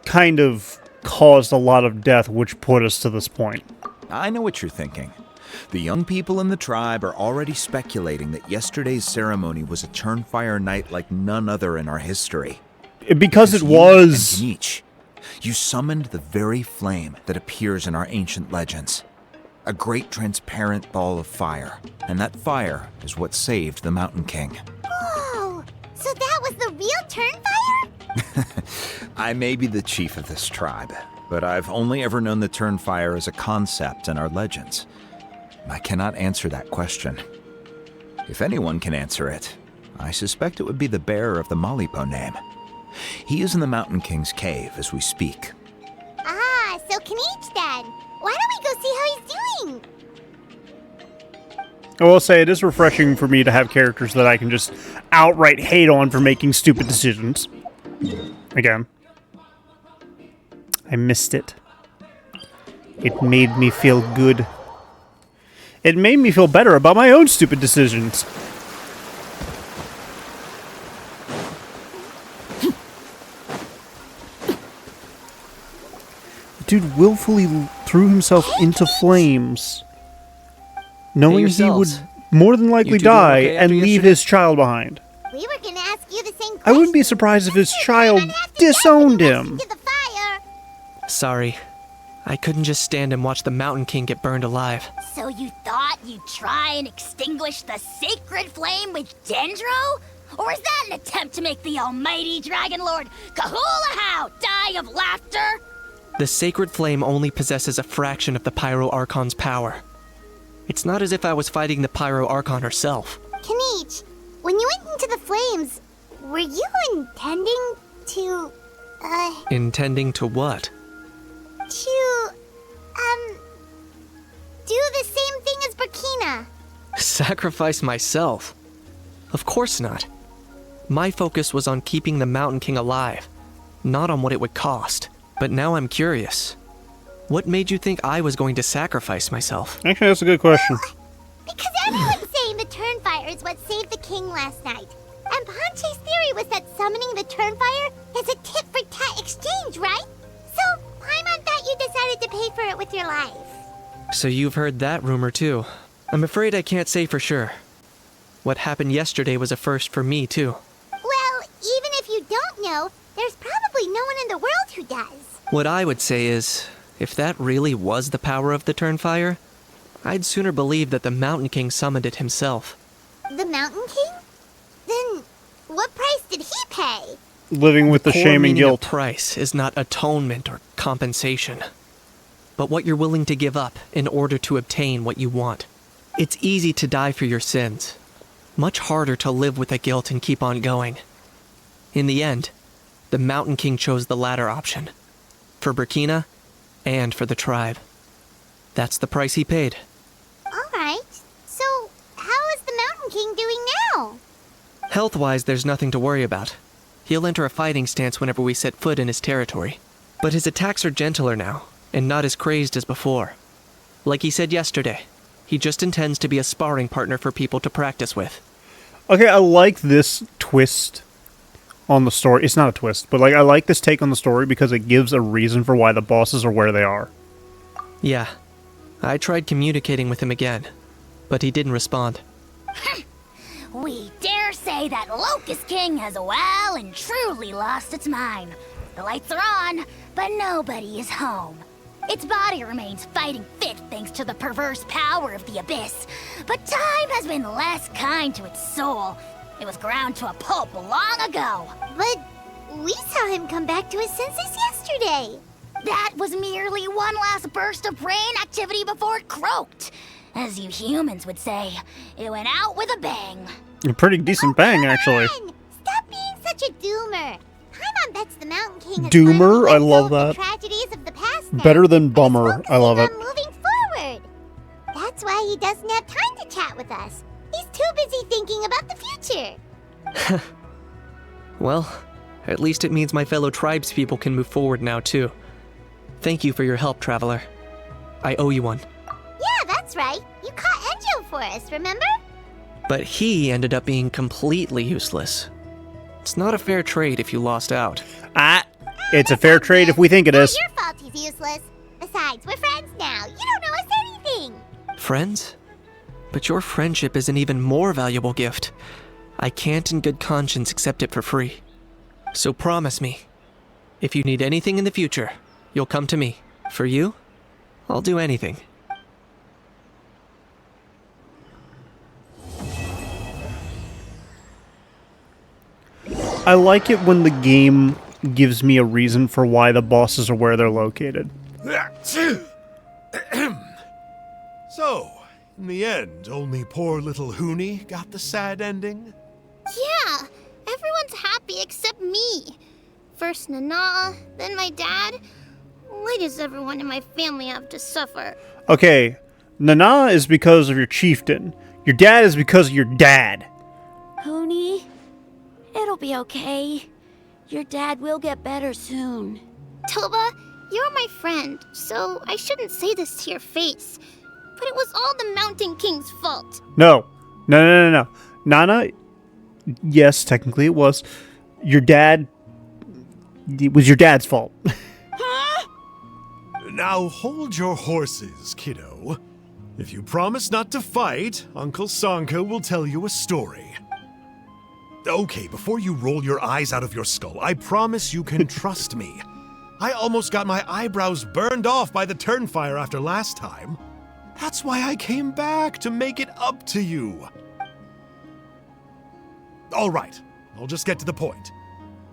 kind of caused a lot of death, which put us to this point. I know what you're thinking. The young people in the tribe are already speculating that yesterday's ceremony was a Turnfire night like none other in our history. Because it was... You summoned the very flame that appears in our ancient legends. A great transparent ball of fire. And that fire is what saved the Mountain King. Whoa! So that was the real Turnfire? I may be the chief of this tribe, but I've only ever known the Turnfire as a concept in our legends. I cannot answer that question. If anyone can answer it, I suspect it would be the bearer of the Malipo name. He is in the Mountain King's cave as we speak. Ah, so Kniech then. Why don't we go see how he's doing? I will say it is refreshing for me to have characters that I can just outright hate on for making stupid decisions. Again. I missed it. It made me feel good. It made me feel better about my own stupid decisions. Dude willfully threw himself into flames, knowing he would more than likely die and leave his child behind. We were gonna ask you the same question. I wouldn't be surprised if his child disowned him. Sorry. I couldn't just stand and watch the Mountain King get burned alive. So you thought you'd try and extinguish the sacred flame with Dendro? Or is that an attempt to make the almighty Dragon Lord Kahulahau die of laughter? The sacred flame only possesses a fraction of the Pyro Archon's power. It's not as if I was fighting the Pyro Archon herself. Kniech, when you went into the flames, were you intending to, Intending to what? to, do the same thing as Burkina? Sacrifice myself? Of course not. My focus was on keeping the Mountain King alive, not on what it would cost. But now I'm curious. What made you think I was going to sacrifice myself? Actually, that's a good question. Because everyone's saying the Turnfire is what saved the king last night. And Ponche's theory was that summoning the Turnfire is a tit-for-tat exchange, right? So, Paimon thought you decided to pay for it with your life. So you've heard that rumor too. I'm afraid I can't say for sure. What happened yesterday was a first for me too. Well, even if you don't know, there's probably no one in the world who does. What I would say is, if that really was the power of the Turnfire, I'd sooner believe that the Mountain King summoned it himself. The Mountain King? Then, what price did he pay? Living with the shame and guilt. Price is not atonement or compensation, but what you're willing to give up in order to obtain what you want. It's easy to die for your sins. Much harder to live with the guilt and keep on going. In the end, the Mountain King chose the latter option. For Burkina, and for the tribe. That's the price he paid. Alright, so how is the Mountain King doing now? Health-wise, there's nothing to worry about. He'll enter a fighting stance whenever we set foot in his territory. But his attacks are gentler now, and not as crazed as before. Like he said yesterday, he just intends to be a sparring partner for people to practice with. Okay, I like this twist on the story. It's not a twist, but like I like this take on the story because it gives a reason for why the bosses are where they are. Yeah, I tried communicating with him again, but he didn't respond. We dare say that Locust King has well and truly lost its mind. The lights are on, but nobody is home. Its body remains fighting fit thanks to the perverse power of the Abyss, but time has been less kind to its soul. It was ground to a pulp long ago. But we saw him come back to his senses yesterday. That was merely one last burst of brain activity before it croaked. As you humans would say, it went out with a bang. A pretty decent bang, actually. Stop being such a doomer. Paimon bets the Mountain King has Doomer? finally I love let go of that. the tragedies of the past now. Better than bummer. I love it. On moving forward. That's why he doesn't have time to chat with us. He's too busy thinking about the future. Well, at least it means my fellow tribespeople can move forward now, too. Thank you for your help, Traveler. I owe you one. Yeah, that's right. You caught Enjo for us, remember? But he ended up being completely useless. It's not a fair trade if you lost out. It's a fair trade if we think it is. Not your fault he's useless. Besides, we're friends now. You don't know us anything. Friends? But your friendship is an even more valuable gift. I can't in good conscience accept it for free. So promise me, if you need anything in the future, you'll come to me. For you, I'll do anything. I like it when the game gives me a reason for why the bosses are where they're located. So, in the end, only poor little Huni got the sad ending? Yeah, everyone's happy except me. First Nana, then my dad. Why does everyone in my family have to suffer? Okay, Nana is because of your chieftain. Your dad is because of your dad. Huni, it'll be okay. Your dad will get better soon. Toba, you're my friend, so I shouldn't say this to your face. But it was all the Mountain King's fault. No. Nana, yes, technically it was. Your dad... It was your dad's fault. Now hold your horses, kiddo. If you promise not to fight, Uncle Sanka will tell you a story. Okay, before you roll your eyes out of your skull, I promise you can trust me. I almost got my eyebrows burned off by the turnfire after last time. That's why I came back, to make it up to you. All right, I'll just get to the point.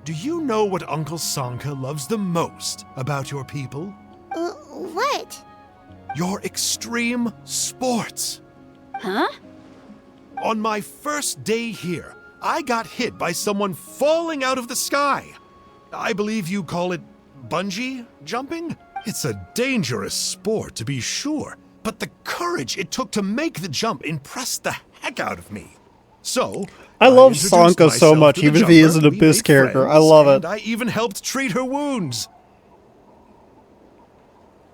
Do you know what Uncle Sanka loves the most about your people? What? Your extreme sports. Huh? On my first day here, I got hit by someone falling out of the sky. I believe you call it bungee jumping? It's a dangerous sport, to be sure, but the courage it took to make the jump impressed the heck out of me. So, I love introduced Sanka so myself much, to the even if he jumper, is an we Abyss made character. I friends, love and it. I even helped treat her wounds.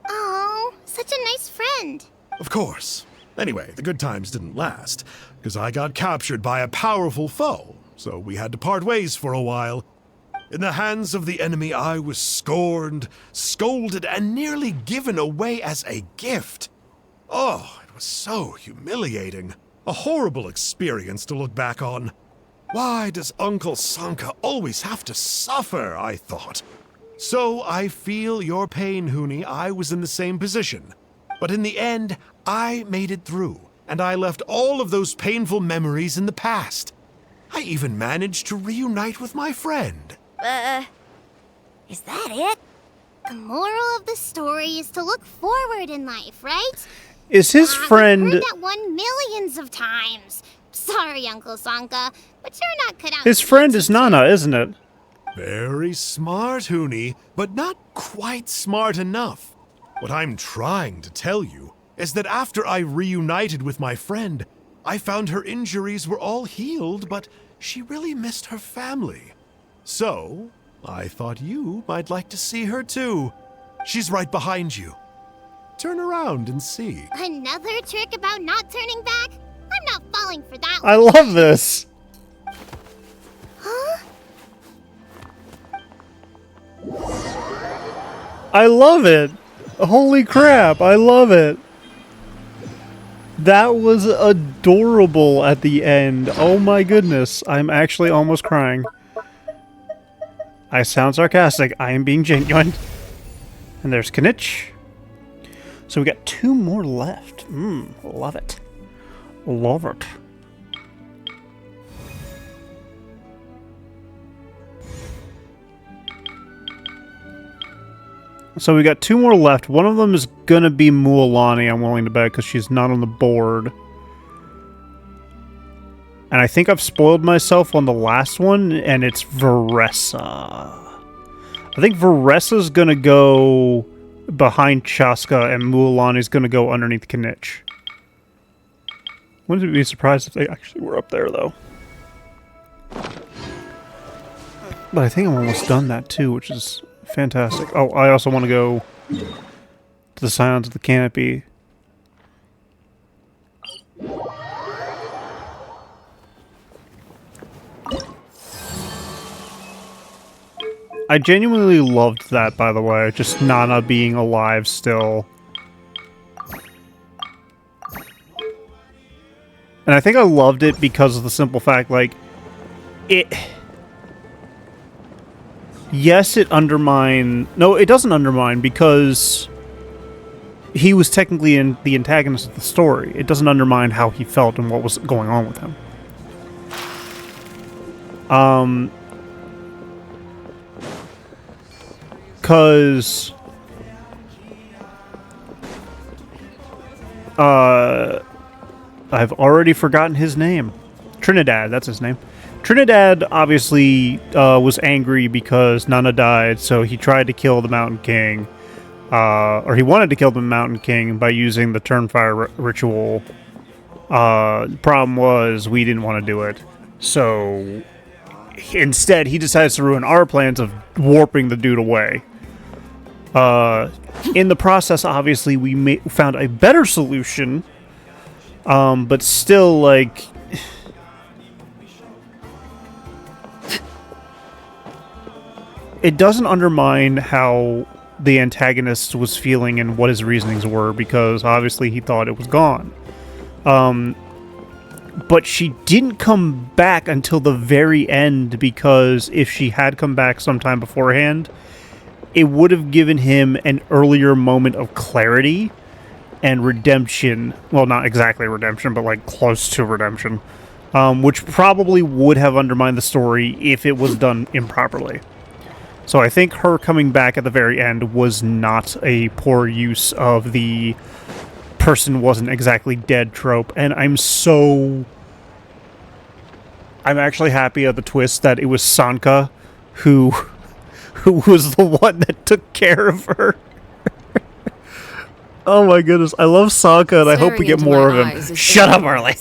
Oh, such a nice friend. Of course. Anyway, the good times didn't last, because I got captured by a powerful foe, so we had to part ways for a while. In the hands of the enemy, I was scorned, scolded, and nearly given away as a gift. Oh, it was so humiliating. A horrible experience to look back on. Why does Uncle Sanka always have to suffer, I thought. So I feel your pain, Huni. I was in the same position. But in the end, I made it through, and I left all of those painful memories in the past. I even managed to reunite with my friend. Is that it? The moral of the story is to look forward in life, right? Is his friend... I've heard that one millions of times. Sorry, Uncle Sanka, but you're not cut out. His friend is Nana, isn't it? Very smart, Huni, but not quite smart enough. What I'm trying to tell you is that after I reunited with my friend, I found her injuries were all healed, but she really missed her family. So, I thought you might like to see her too. She's right behind you. Turn around and see. Another trick about not turning back? I'm not falling for that I one. love this. Huh? I love it. Holy crap, I love it. That was adorable at the end. Oh my goodness, I'm actually almost crying. I sound sarcastic. I am being genuine. And there's Kinich. So we got 2 more left. Love it. Love it. So we got 2 more left. One of them is going to be Mualani, I'm willing to bet, because she's not on the board. And I think I've spoiled myself on the last one, and it's Veressa. I think Veressa's going to go behind Chaska, and Mualani's going to go underneath Kinich. Wouldn't be surprised if they actually were up there, though. But I think I'm almost done that, too, which is fantastic. Oh, I also want to go to the Scions of the Canopy. I genuinely loved that, by the way. Just Nana being alive still. And I think I loved it because of the simple fact, like, yes, it undermined... No, it doesn't undermine, because he was technically the antagonist of the story. It doesn't undermine how he felt and what was going on with him. Because... I've already forgotten his name. Trinidad, that's his name. Trinidad obviously was angry because Nana died, so he tried to kill the Mountain King. Or he wanted to kill the Mountain King by using the Turnfire ritual. Problem was, we didn't want to do it. So, instead, he decides to ruin our plans of warping the dude away. In the process, obviously, we found a better solution. But still, like... it doesn't undermine how the antagonist was feeling and what his reasonings were, because obviously he thought it was gone. But she didn't come back until the very end, because if she had come back sometime beforehand, it would have given him an earlier moment of clarity and redemption. Well, not exactly redemption, but like close to redemption. Which probably would have undermined the story if it was done improperly. So I think her coming back at the very end was not a poor use of the person wasn't exactly dead trope. And I'm actually happy at the twist that it was Sanka who was the one that took care of her. Oh my goodness, I love Sanka and I hope we get more of him. Shut up, Arlie!